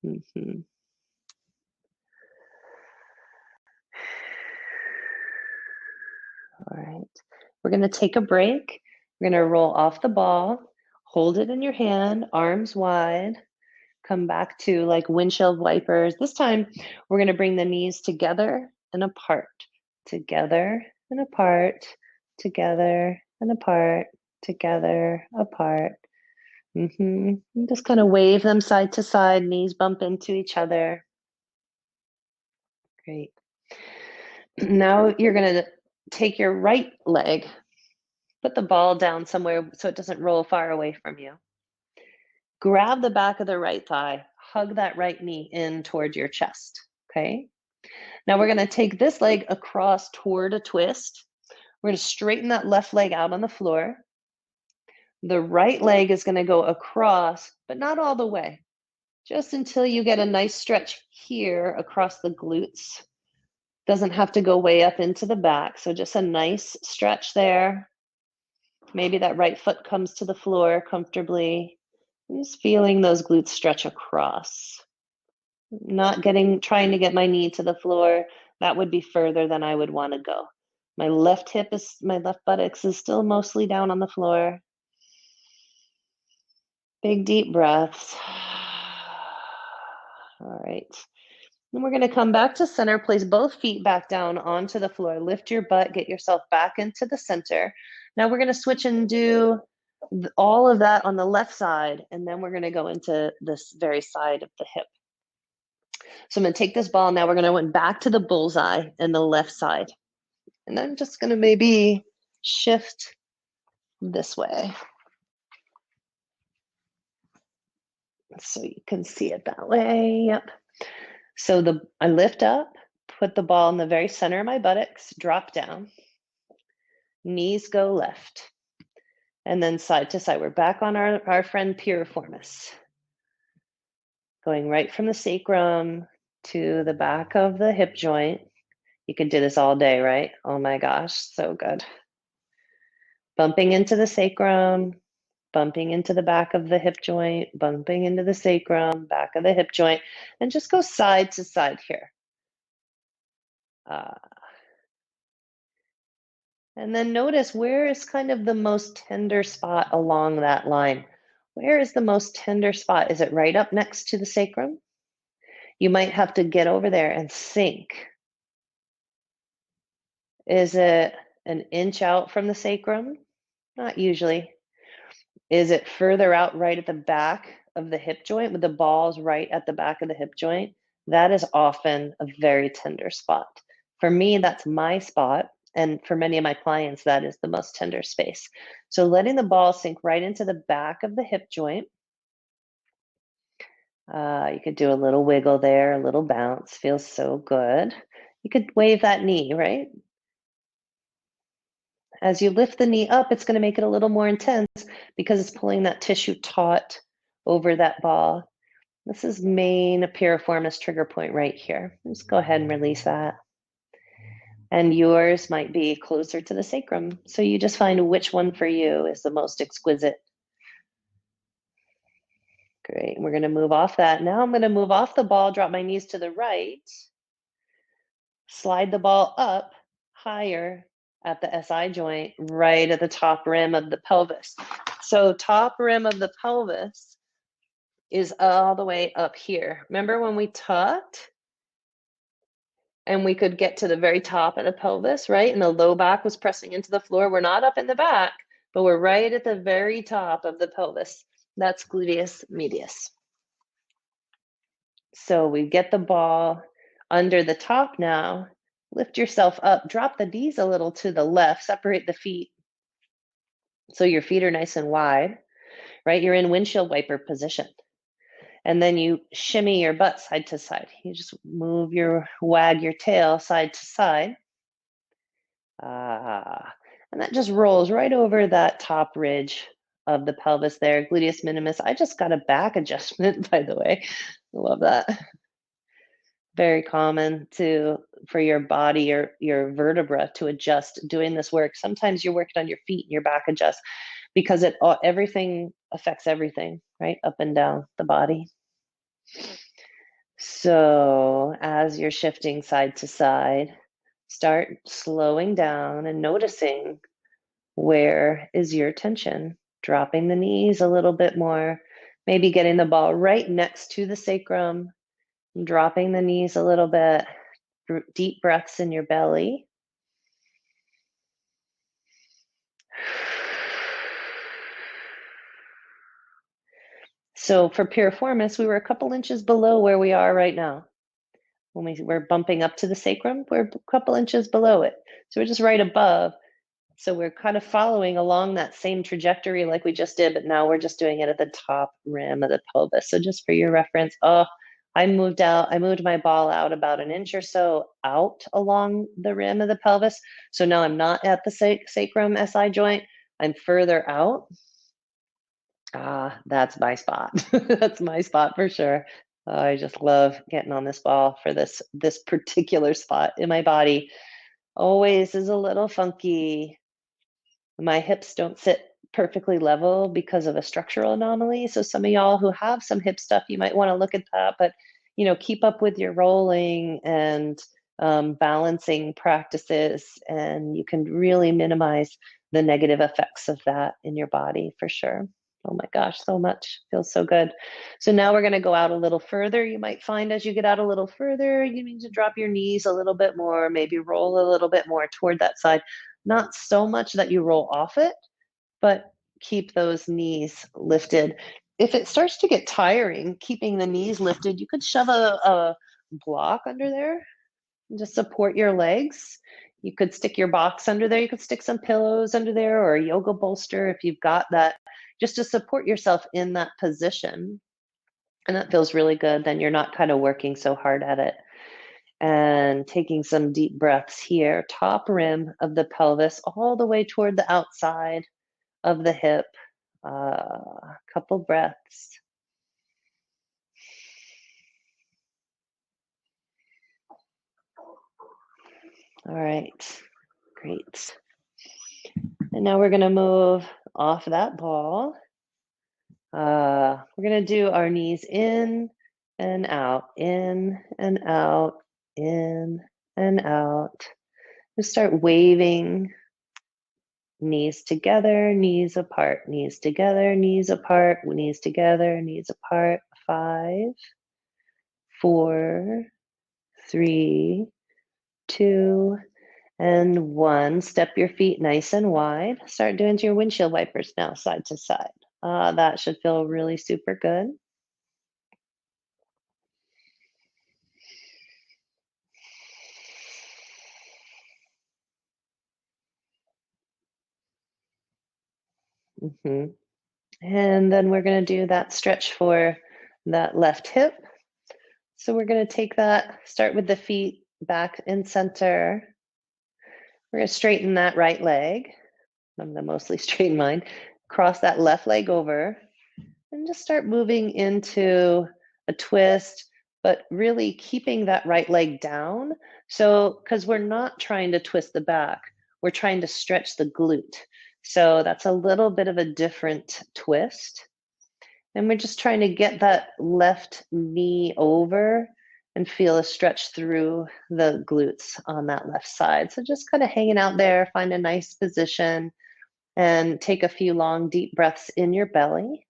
Mm-hmm. All right. We're going to take a break. We're going to roll off the ball, hold it in your hand, arms wide, come back to like windshield wipers. This time, we're going to bring the knees together and apart, together and apart, together and apart, together, apart. Just kind of wave them side to side, knees bump into each other. Great. Now you're going to take your right leg, put the ball down somewhere so it doesn't roll far away from you. Grab the back of the right thigh, hug that right knee in toward your chest, okay? Now we're gonna take this leg across toward a twist. We're gonna straighten that left leg out on the floor. The right leg is gonna go across, but not all the way, just until you get a nice stretch here across the glutes. Doesn't have to go way up into the back, so just a nice stretch there. Maybe that right foot comes to the floor comfortably. Just feeling those glutes stretch across. Not trying to get my knee to the floor. That would be further than I would want to go. My left buttocks is still mostly down on the floor. Big deep breaths. All right. Then we're going to come back to center, place both feet back down onto the floor. Lift your butt, get yourself back into the center. Now we're going to switch and do all of that on the left side, and then we're going to go into this very side of the hip. So I'm going to take this ball. Now we're going to went back to the bullseye in the left side. And I'm just going to maybe shift this way so you can see it that way. Yep. So I lift up, put the ball in the very center of my buttocks, drop down, knees go left, and then side to side. We're back on our friend PIRIFORMIS. Going right from the sacrum to the back of the hip joint. You could do this all day, right? Oh my gosh, so good. Bumping into the sacrum, bumping into the back of the hip joint, bumping into the sacrum, back of the hip joint, and just go side to side here. And then notice where is kind of the most tender spot along that line. Where is the most tender spot? Is it right up next to the sacrum? You might have to get over there and sink. Is it an inch out from the sacrum? Not usually. Is it further out right at the back of the hip joint with the balls right at the back of the hip joint? That is often a very tender spot. For me, that's my spot. And for many of my clients, that is the most tender space. So letting the ball sink right into the back of the hip joint. You could do a little wiggle there, a little bounce, feels so good. You could wave that knee, right? As you lift the knee up, it's going to make it a little more intense because it's pulling that tissue taut over that ball. This is main piriformis trigger point right here. Just go ahead and release that. And yours might be closer to the sacrum. So you just find which one for you is the most exquisite. Great. We're going to move off that. Now I'm going to move off the ball, drop my knees to the right, slide the ball up higher at the SI joint, right at the top rim of the pelvis. So top rim of the pelvis is all the way up here. Remember when we tucked and we could get to the very top of the pelvis, right? And the low back was pressing into the floor. We're not up in the back, but we're right at the very top of the pelvis. That's gluteus medius. So we get the ball under the top now. Lift yourself up, drop the knees a little to the left, separate the feet so your feet are nice and wide, right? You're in windshield wiper position. And then you shimmy your butt side to side. You just wag your tail side to side. And that just rolls right over that top ridge of the pelvis there, gluteus minimus. I just got a back adjustment, by the way. I love that. Very common for your body, your vertebra to adjust doing this work. Sometimes you're working on your feet and your back adjusts because everything affects everything, right? Up and down the body. So as you're shifting side to side, start slowing down and noticing where is your tension. Dropping the knees a little bit more, maybe getting the ball right next to the sacrum, dropping the knees a little bit, deep breaths in your belly. So for piriformis, we were a couple inches below where we are right now. When we're bumping up to the sacrum, we're a couple inches below it. So we're just right above. So we're kind of following along that same trajectory like we just did, but now we're just doing it at the top rim of the pelvis. So just for your reference, I moved my ball out about an inch or so out along the rim of the pelvis. So now I'm not at the sacrum SI joint, I'm further out. That's my spot. That's my spot for sure. I just love getting on this ball for this particular spot in my body. Always is a little funky. My hips don't sit perfectly level because of a structural anomaly. So some of y'all who have some hip stuff, you might want to look at that, but keep up with your rolling and balancing practices, and you can really minimize the negative effects of that in your body for sure. Oh my gosh, so much. Feels so good. So now we're going to go out a little further. You might find as you get out a little further, you need to drop your knees a little bit more, maybe roll a little bit more toward that side. Not so much that you roll off it, but keep those knees lifted. If it starts to get tiring, keeping the knees lifted, you could shove a block under there and just support your legs. You could stick your box under there. You could stick some pillows under there or a yoga bolster if you've got that, just to support yourself in that position. And that feels really good. Then you're not kind of working so hard at it. And taking some deep breaths here, top rim of the pelvis, all the way toward the outside of the hip. Couple breaths. All right, great. And now we're going to move off that ball. We're going to do our knees in and out, in and out, in and out. Just start waving. Knees together, knees apart, knees together, knees apart, knees together, knees apart. 5, 4, 3, 2, and 1. Step your feet nice and wide. Start doing your windshield wipers now, side to side. That should feel really super good. And then we're going to do that stretch for that left hip. So we're going to take that, start with the feet back in center. We're going to straighten that right leg. I'm going to mostly straighten mine. Cross that left leg over and just start moving into a twist, but really keeping that right leg down. So, because we're not trying to twist the back, we're trying to stretch the glute. So that's a little bit of a different twist. And we're just trying to get that left knee over and feel a stretch through the glutes on that left side. So just kind of hanging out there, find a nice position, and take a few long, deep breaths in your belly.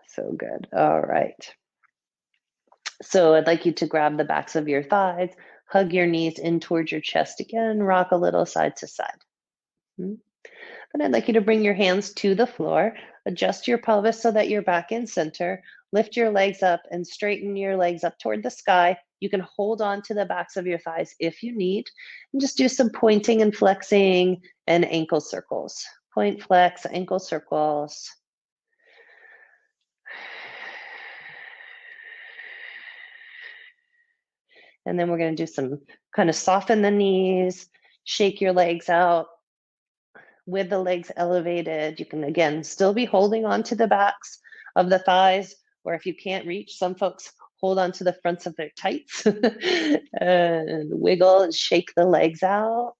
So good. All right. So I'd like you to grab the backs of your thighs, hug your knees in towards your chest again, rock a little side to side. Then I'd like you to bring your hands to the floor, adjust your pelvis so that you're back in center, lift your legs up and straighten your legs up toward the sky. You can hold on to the backs of your thighs if you need, and just do some pointing and flexing and ankle circles. Point, flex, ankle circles. And then we're going to do some kind of soften the knees, shake your legs out with the legs elevated. You can, again, still be holding on to the backs of the thighs, or if you can't reach, some folks hold on to the fronts of their tights and wiggle and shake the legs out.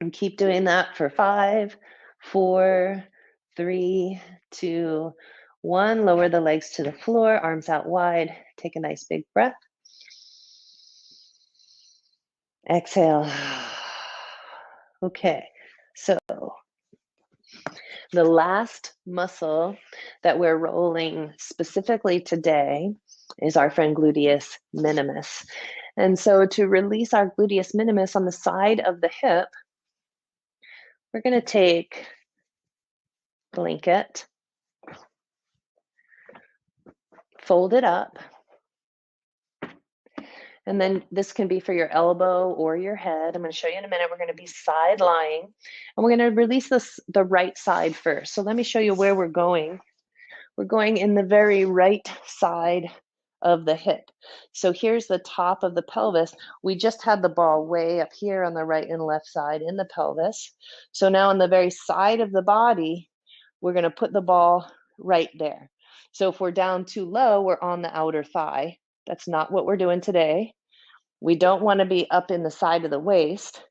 And keep doing that for 5, 4, 3, 2, 1. Lower the legs to the floor, arms out wide. Take a nice big breath. Exhale. Okay, so The last muscle that we're rolling specifically today is our friend gluteus minimus. And so to release our gluteus minimus on the side of the hip, we're going to take blanket, fold it up, and then this can be for your elbow or your head. I'm going to show you in a minute. We're going to be side lying, and we're going to release the right side first. So let me show you where we're going. We're going in the very right side of the hip. So here's the top of the pelvis. We just had the ball way up here on the right and left side in the pelvis. So now on the very side of the body, we're going to put the ball right there. So if we're down too low, we're on the outer thigh. That's not what we're doing today. We don't want to be up in the side of the waist,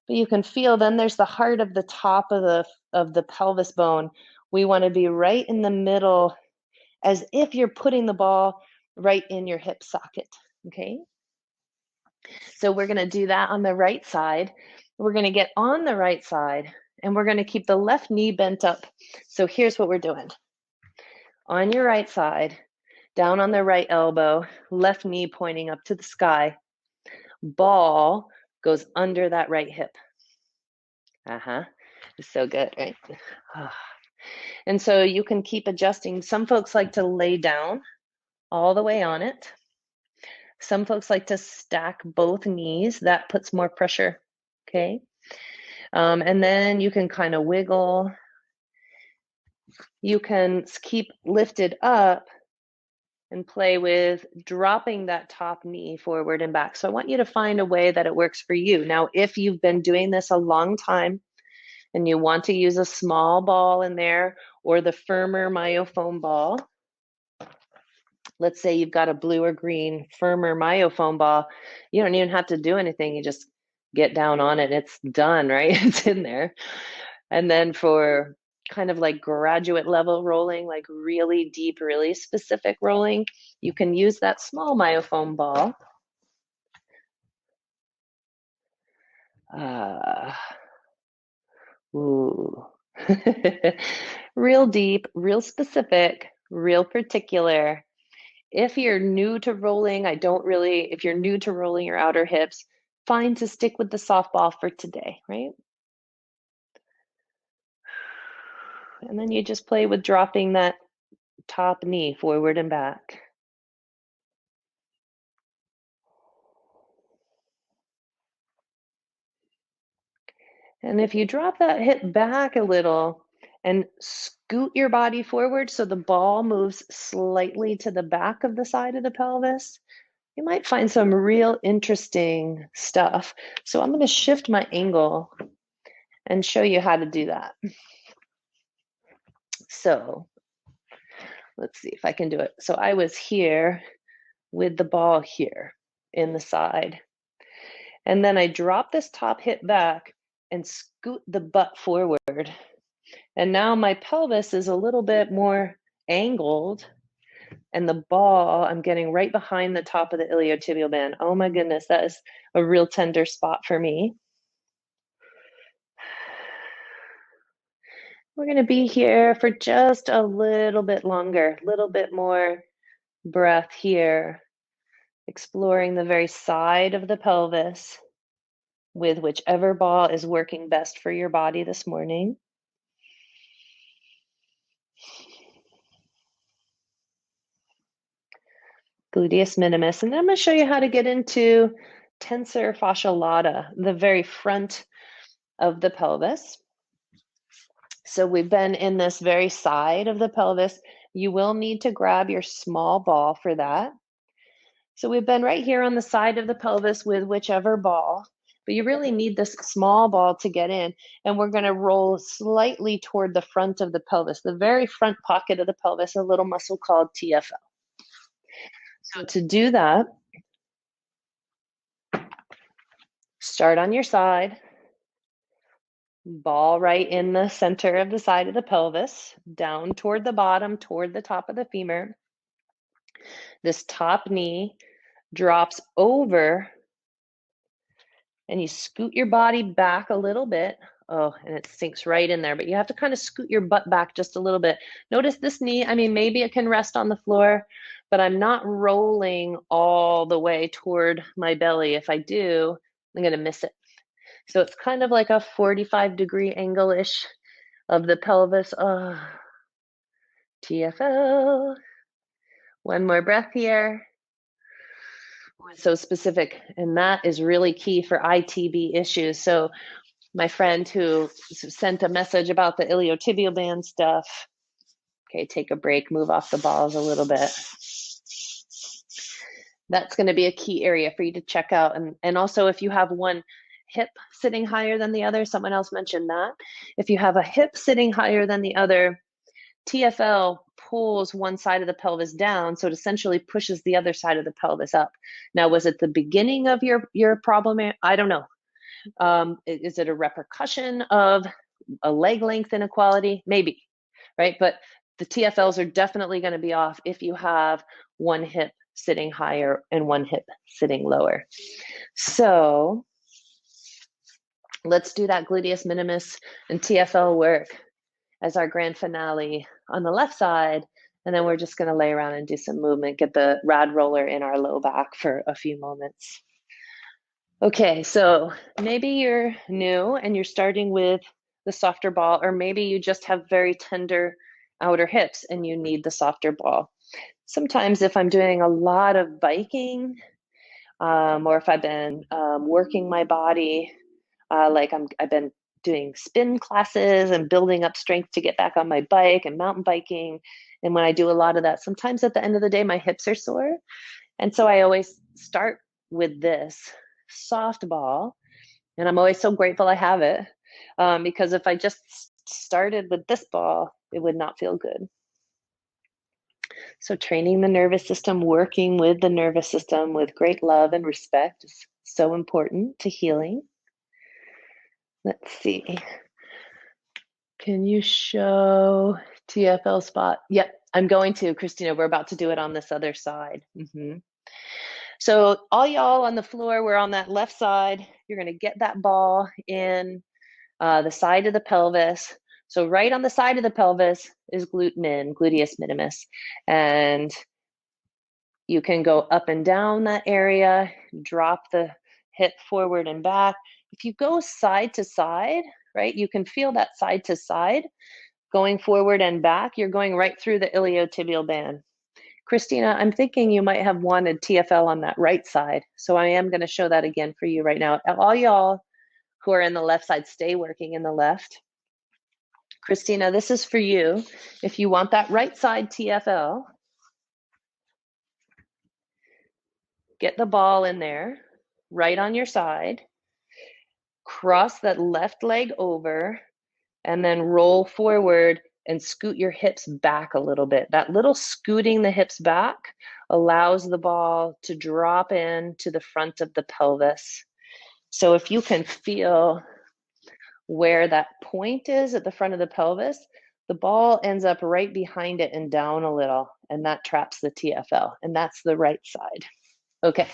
but you can feel then there's the heart of the top of the pelvis bone. We want to be right in the middle, as if you're putting the ball right in your hip socket, okay? So we're going to do that on the right side. We're going to get on the right side, and we're going to keep the left knee bent up. So here's what we're doing. On your right side, down on the right elbow, left knee pointing up to the sky. Ball goes under that right hip. It's so good, right? And so you can keep adjusting. Some folks like to lay down all the way on it. Some folks like to stack both knees. That puts more pressure, okay? And then you can kind of wiggle. You can keep lifted up and play with dropping that top knee forward and back. So I want you to find a way that it works for you. Now, if you've been doing this a long time and you want to use a small ball in there or the firmer myofoam ball, let's say you've got a blue or green firmer myofoam ball, you don't even have to do anything. You just get down on it. It's done, right? It's in there. And then for kind of like graduate level rolling, like really deep, really specific rolling, you can use that small myofoam ball. Ooh. Real deep, real specific, real particular. If you're new to rolling, if you're new to rolling your outer hips, fine to stick with the softball for today, right? And then you just play with dropping that top knee forward and back. And if you drop that hip back a little and scoot your body forward so the ball moves slightly to the back of the side of the pelvis, you might find some real interesting stuff. So I'm going to shift my angle and show you how to do that. So let's see if I can do it. So I was here with the ball here in the side. And then I drop this top hip back and scoot the butt forward. And now my pelvis is a little bit more angled, and the ball, I'm getting right behind the top of the iliotibial band. Oh my goodness, that is a real tender spot for me. We're going to be here for just a little bit longer, a little bit more breath here, exploring the very side of the pelvis with whichever ball is working best for your body this morning. Gluteus minimus. And then I'm going to show you how to get into tensor fascia lata, the very front of the pelvis. So we've been in this very side of the pelvis. You will need to grab your small ball for that. So we've been right here on the side of the pelvis with whichever ball, but you really need this small ball to get in. And we're going to roll slightly toward the front of the pelvis, the very front pocket of the pelvis, a little muscle called TFL. So to do that, start on your side, ball right in the center of the side of the pelvis, down toward the bottom, toward the top of the femur. This top knee drops over, and you scoot your body back a little bit, Oh, and it sinks right in there, but you have to kind of scoot your butt back just a little bit. Notice this knee, I mean, maybe it can rest on the floor, but I'm not rolling all the way toward my belly. If I do, I'm going to miss it. So it's kind of like a 45-degree angle-ish of the pelvis. Oh, TFL. One more breath here. So specific, and that is really key for ITB issues. So my friend who sent a message about the iliotibial band stuff. Okay, take a break, move off the balls a little bit. That's going to be a key area for you to check out. And also if you have one hip sitting higher than the other, someone else mentioned that. If you have a hip sitting higher than the other, TFL pulls one side of the pelvis down, so it essentially pushes the other side of the pelvis up. Now, was it the beginning of your problem? I don't know. Is it a repercussion of a leg length inequality? Maybe, right? But the TFLs are definitely going to be off if you have one hip sitting higher and one hip sitting lower. So let's do that gluteus minimus and TFL work as our grand finale on the left side. And then we're just going to lay around and do some movement, get the rad roller in our low back for a few moments. Okay, so maybe you're new and you're starting with the softer ball, or maybe you just have very tender outer hips and you need the softer ball. Sometimes if I'm doing a lot of biking, or if I've been working my body, like I've been doing spin classes and building up strength to get back on my bike and mountain biking. And when I do a lot of that, sometimes at the end of the day, my hips are sore. And so I always start with this soft ball. And I'm always so grateful I have it, because if I just started with this ball, it would not feel good. So training the nervous system, working with the nervous system with great love and respect is so important to healing. Let's see. Can you show TFL spot? Yep, I'm going to, Christina. We're about to do it on this other side. So all y'all on the floor, we're on that left side. You're going to get that ball in the side of the pelvis. So right on the side of the pelvis is glute min, gluteus minimus. And you can go up and down that area, drop the hip forward and back. If you go side to side, right, you can feel that side to side going forward and back. You're going right through the iliotibial band. Christina, I'm thinking you might have wanted TFL on that right side. So I am going to show that again for you right now. All y'all who are in the left side, stay working in the left. Christina, this is for you. If you want that right side TFL, get the ball in there, right on your side, cross that left leg over, and then roll forward and scoot your hips back a little bit. That little scooting the hips back allows the ball to drop in to the front of the pelvis. So if you can feel where that point is at the front of the pelvis, the ball ends up right behind it and down a little, and that traps the TFL, and that's the right side. Okay,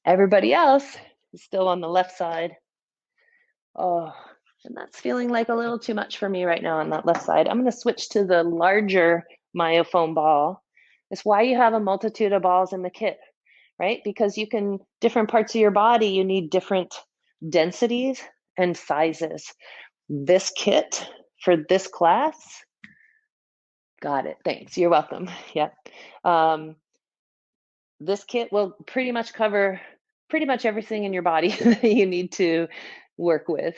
everybody else is still on the left side. Oh, and that's feeling like a little too much for me right now on that left side. I'm going to switch to the larger myofoam ball. It's why you have a multitude of balls in the kit, right? Because you can, different parts of your body, you need different densities and sizes. This kit for this class, got it, thanks, you're welcome. Yep. This kit will pretty much cover pretty much everything in your body that you need to work with.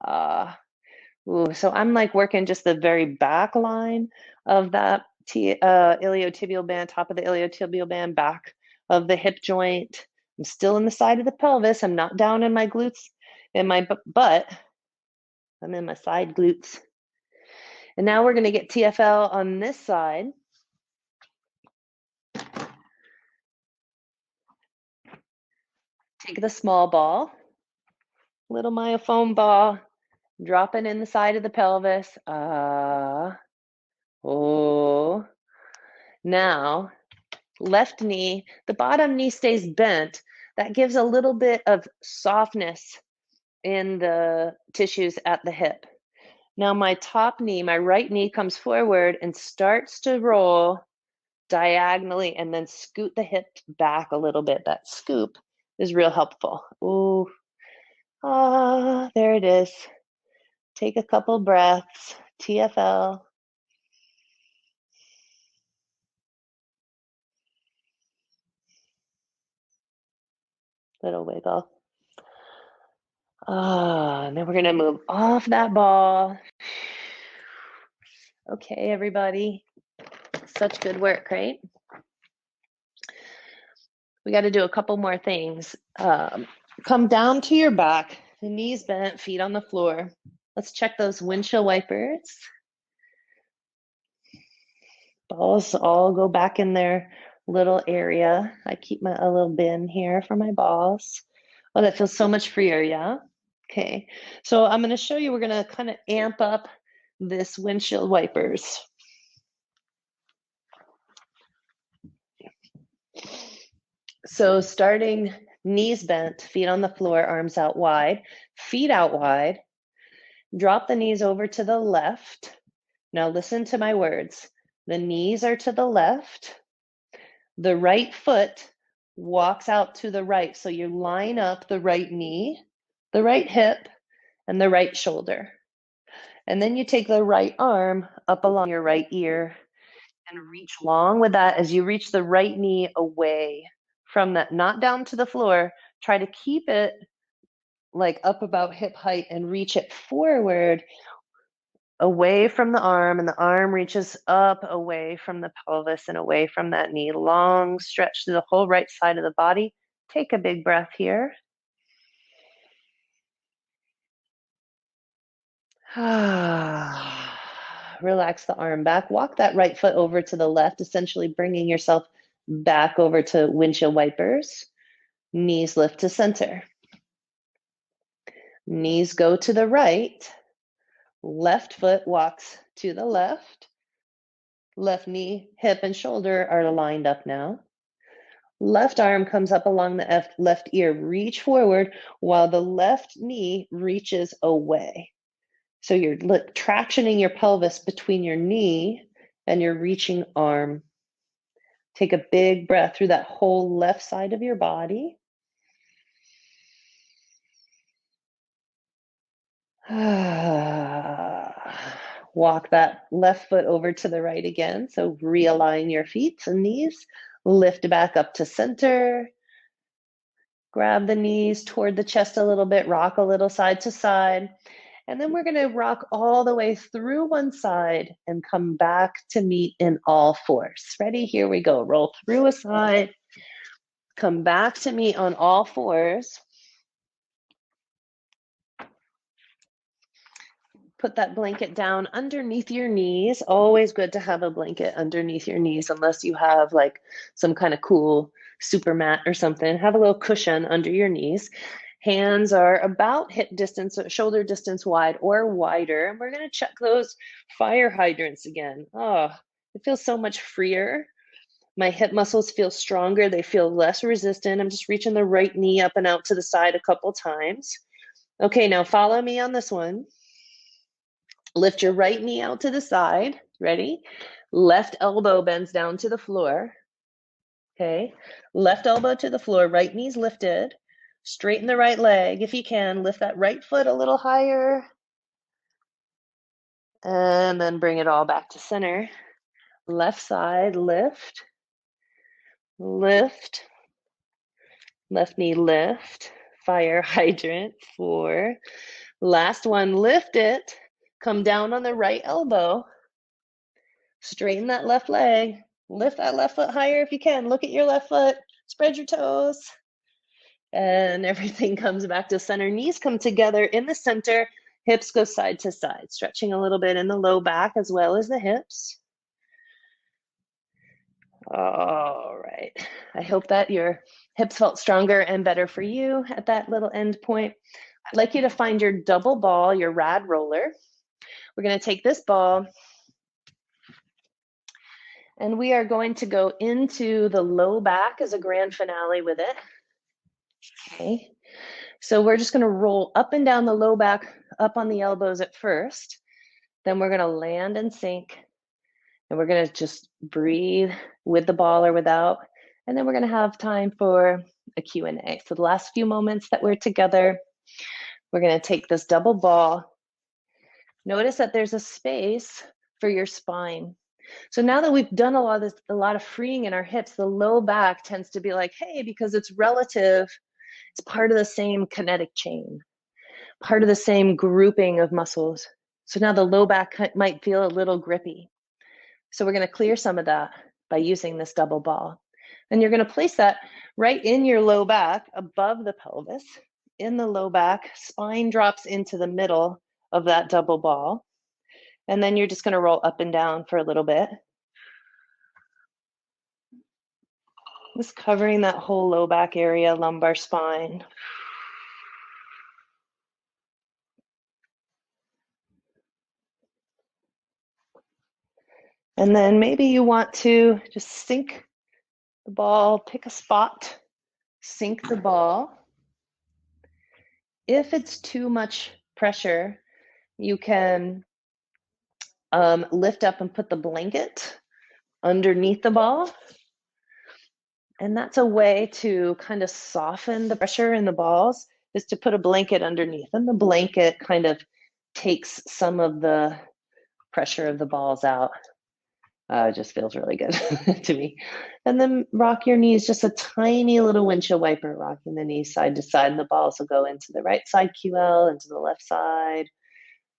So I'm like working just the very back line of that iliotibial band, top of the iliotibial band, back of the hip joint. I'm still in the side of the pelvis. I'm not down in my glutes, in my butt. I'm in my side glutes. And now we're going to get TFL on this side. Take the small ball, little myofoam ball, drop it in the side of the pelvis. Oh. Now, left knee, the bottom knee stays bent. That gives a little bit of softness in the tissues at the hip. Now my top knee, my right knee comes forward and starts to roll diagonally and then scoot the hip back a little bit. That scoop is real helpful. Ooh, ah, there it is. Take a couple breaths, TFL. Little wiggle. Ah, and then we're gonna move off that ball. Okay, everybody. Such good work, right? We got to do a couple more things. Come down to your back, the knees bent, feet on the floor. Let's check those windshield wipers. Balls all go back in their little area. I keep a little bin here for my balls. Oh, that feels so much freer, yeah? Okay, so I'm going to show you, we're going to kind of amp up this windshield wipers. So starting knees bent, feet on the floor, arms out wide, feet out wide. Drop the knees over to the left. Now listen to my words. The knees are to the left. The right foot walks out to the right. So you line up the right knee, the right hip, and the right shoulder. And then you take the right arm up along your right ear and reach long with that as you reach the right knee away from that, not down to the floor. Try to keep it like up about hip height and reach it forward away from the arm, and the arm reaches up away from the pelvis and away from that knee. Long stretch through the whole right side of the body. Take a big breath here. Relax the arm back. Walk that right foot over to the left, essentially bringing yourself back over to windshield wipers. Knees lift to center. Knees go to the right. Left foot walks to the left. Left knee, hip, and shoulder are lined up now. Left arm comes up along the left ear. Reach forward while the left knee reaches away. So you're tractioning your pelvis between your knee and your reaching arm. Take a big breath through that whole left side of your body. Walk that left foot over to the right again. So realign your feet and knees. Lift back up to center. Grab the knees toward the chest a little bit. Rock a little side to side. And then we're going to rock all the way through one side and come back to meet in all fours. Ready? Here we go. Roll through a side. Come back to meet on all fours. Put that blanket down underneath your knees. Always good to have a blanket underneath your knees, unless you have like some kind of cool super mat or something. Have a little cushion under your knees. Hands are about hip distance, shoulder distance wide or wider. And we're going to check those fire hydrants again. Oh, it feels so much freer. My hip muscles feel stronger. They feel less resistant. I'm just reaching the right knee up and out to the side a couple times. Okay, now follow me on this one. Lift your right knee out to the side. Ready? Left elbow bends down to the floor. Okay. Left elbow to the floor. Right knee's lifted. Straighten the right leg if you can. Lift that right foot a little higher. And then bring it all back to center. Left side, lift. Lift. Left knee, lift. Fire hydrant. 4. Last one, lift it. Come down on the right elbow. Straighten that left leg. Lift that left foot higher if you can. Look at your left foot. Spread your toes. And everything comes back to center. Knees come together in the center. Hips go side to side. Stretching a little bit in the low back as well as the hips. All right. I hope that your hips felt stronger and better for you at that little end point. I'd like you to find your double ball, your rad roller. We're going to take this ball and we are going to go into the low back as a grand finale with it. Okay. So we're just gonna roll up and down the low back, up on the elbows at first. Then we're gonna land and sink. And we're gonna just breathe with the ball or without. And then we're gonna have time for a Q&A. So the last few moments that we're together, we're gonna take this double ball. Notice that there's a space for your spine. So now that we've done a lot of freeing in our hips, the low back tends to be like, hey, because it's relative, it's part of the same kinetic chain, part of the same grouping of muscles. So now the low back might feel a little grippy. So we're going to clear some of that by using this double ball. And you're going to place that right in your low back, above the pelvis, in the low back. Spine drops into the middle of that double ball. And then you're just going to roll up and down for a little bit. Just covering that whole low back area, lumbar spine. And then maybe you want to just sink the ball, pick a spot, sink the ball. If it's too much pressure, you can lift up and put the blanket underneath the ball. And that's a way to kind of soften the pressure in the balls, is to put a blanket underneath. And the blanket kind of takes some of the pressure of the balls out. It just feels really good to me. And then rock your knees, just a tiny little windshield wiper, rocking the knees side to side. And the balls will go into the right side QL, into the left side,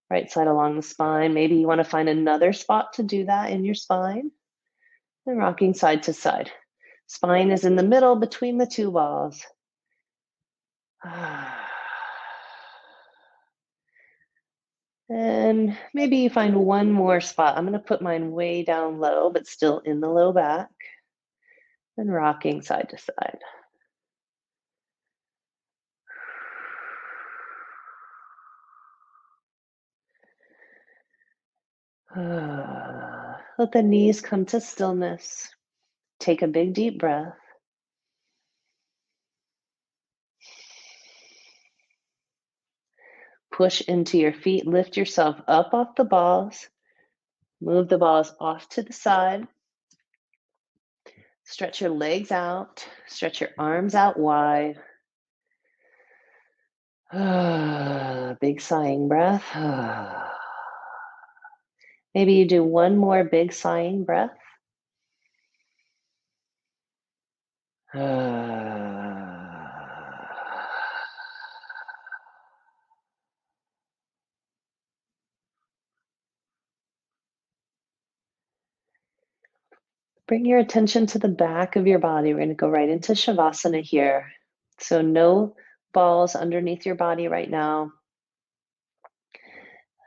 right side along the spine. Maybe you want to find another spot to do that in your spine. And rocking side to side. Spine is in the middle between the two balls. And maybe you find one more spot. I'm going to put mine way down low, but still in the low back. And rocking side to side. Let the knees come to stillness. Take a big deep breath. Push into your feet. Lift yourself up off the balls. Move the balls off to the side. Stretch your legs out. Stretch your arms out wide. Big sighing breath. Maybe you do one more big sighing breath. Bring your attention to the back of your body. We're going to go right into Shavasana here. So no balls underneath your body right now.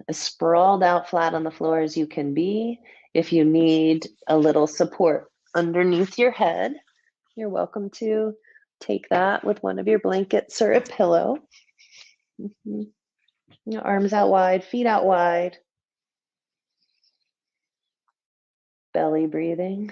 As sprawled out flat on the floor as you can be. If you need a little support underneath your head, you're welcome to take that with one of your blankets or a pillow. Arms out wide, feet out wide. Belly breathing.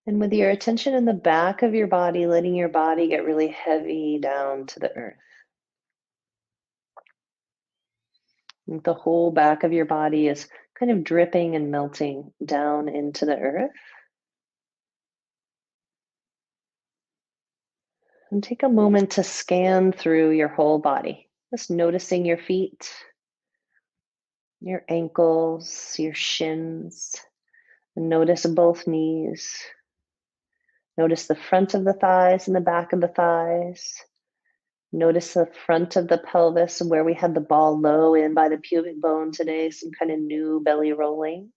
And with your attention in the back of your body, letting your body get really heavy down to the earth. And the whole back of your body is kind of dripping and melting down into the earth. And take a moment to scan through your whole body, just noticing your feet, your ankles, your shins, and notice both knees. Notice the front of the thighs and the back of the thighs. Notice the front of the pelvis where we had the ball low in by the pubic bone today, some kind of new belly rolling.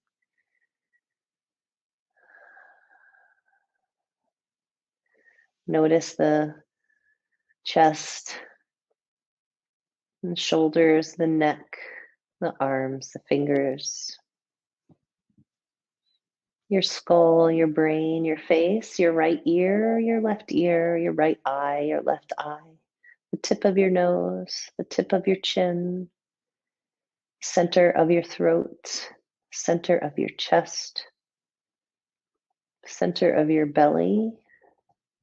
Notice the chest and shoulders, the neck, the arms, the fingers, your skull, your brain, your face, your right ear, your left ear, your right eye, your left eye, the tip of your nose, the tip of your chin, center of your throat, center of your chest, center of your belly,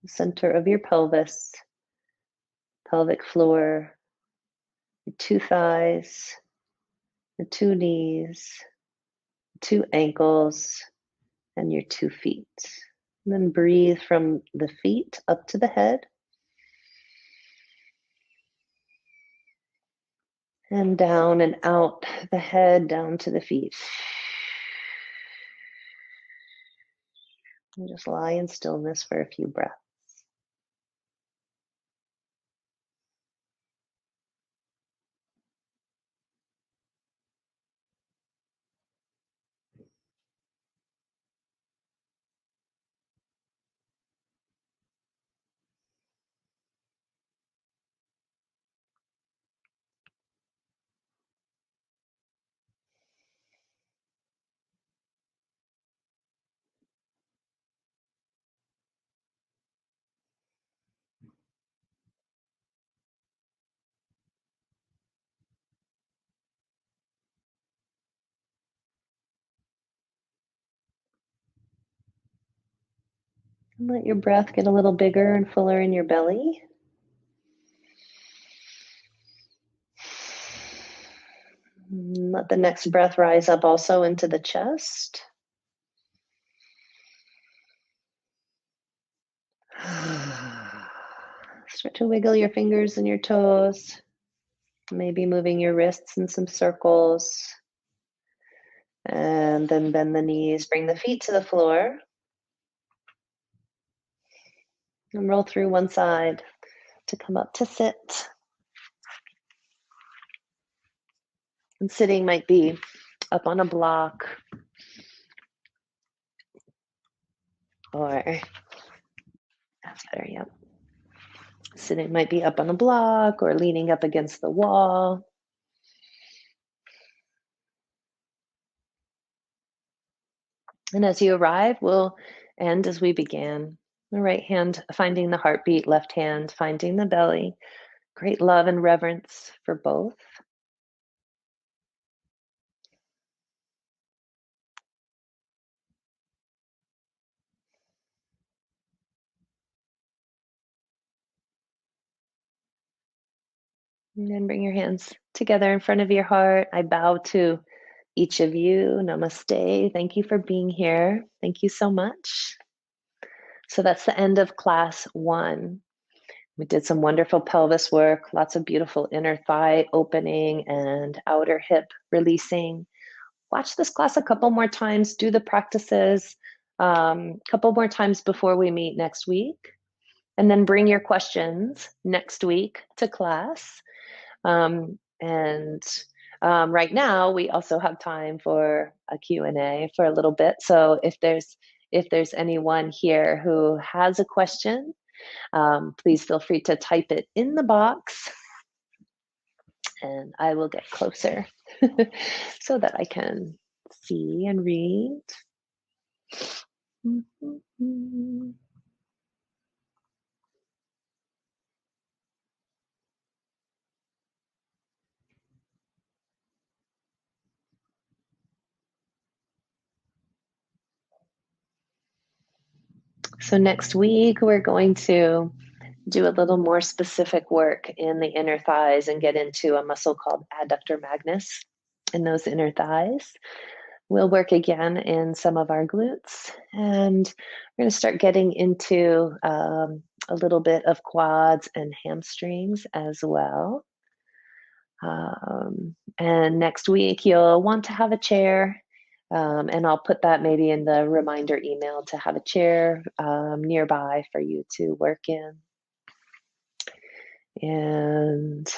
center of your pelvis, pelvic floor, your two thighs, the two knees, two ankles, and your 2 feet. And then breathe from the feet up to the head. And down and out the head, down to the feet. And just lie in stillness for a few breaths. And let your breath get a little bigger and fuller in your belly. And let the next breath rise up also into the chest. Start to wiggle your fingers and your toes. Maybe moving your wrists in some circles. And then bend the knees, bring the feet to the floor. And roll through one side to come up to sit. And sitting might be up on a block, or that's better, yep. Sitting might be up on a block or leaning up against the wall. And as you arrive, we'll end as we began. The right hand finding the heartbeat, left hand finding the belly. Great love and reverence for both. And then bring your hands together in front of your heart. I bow to each of you. Namaste. Thank you for being here. Thank you so much. So that's the end of class 1. We did some wonderful pelvis work, lots of beautiful inner thigh opening and outer hip releasing. Watch this class a couple more times, do the practices a couple more times before we meet next week. And then bring your questions next week to class. Right now, we also have time for a Q&A for a little bit. So if there's anyone here who has a question, please feel free to type it in the box and I will get closer so that I can see and read. So next week, we're going to do a little more specific work in the inner thighs and get into a muscle called adductor magnus in those inner thighs. We'll work again in some of our glutes, and we're going to start getting into a little bit of quads and hamstrings as well. And next week, you'll want to have a chair, and I'll put that maybe in the reminder email to have a chair nearby for you to work in. And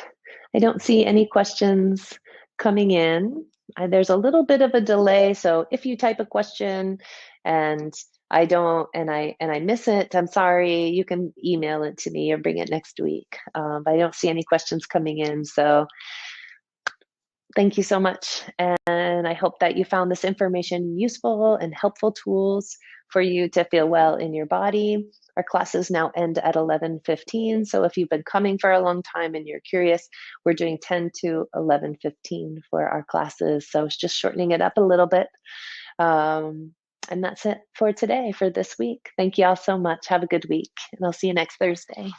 I don't see any questions coming in. There's a little bit of a delay, so if you type a question and I miss it, I'm sorry. You can email it to me or bring it next week. But I don't see any questions coming in, so Thank you so much. And I hope that you found this information useful and helpful tools for you to feel well in your body. Our classes now end at 11:15. So if you've been coming for a long time and you're curious, we're doing 10 to 11:15 for our classes. So it's just shortening it up a little bit. Um, and that's it for today, for this week. Thank you all so much. Have a good week. And I'll see you next Thursday.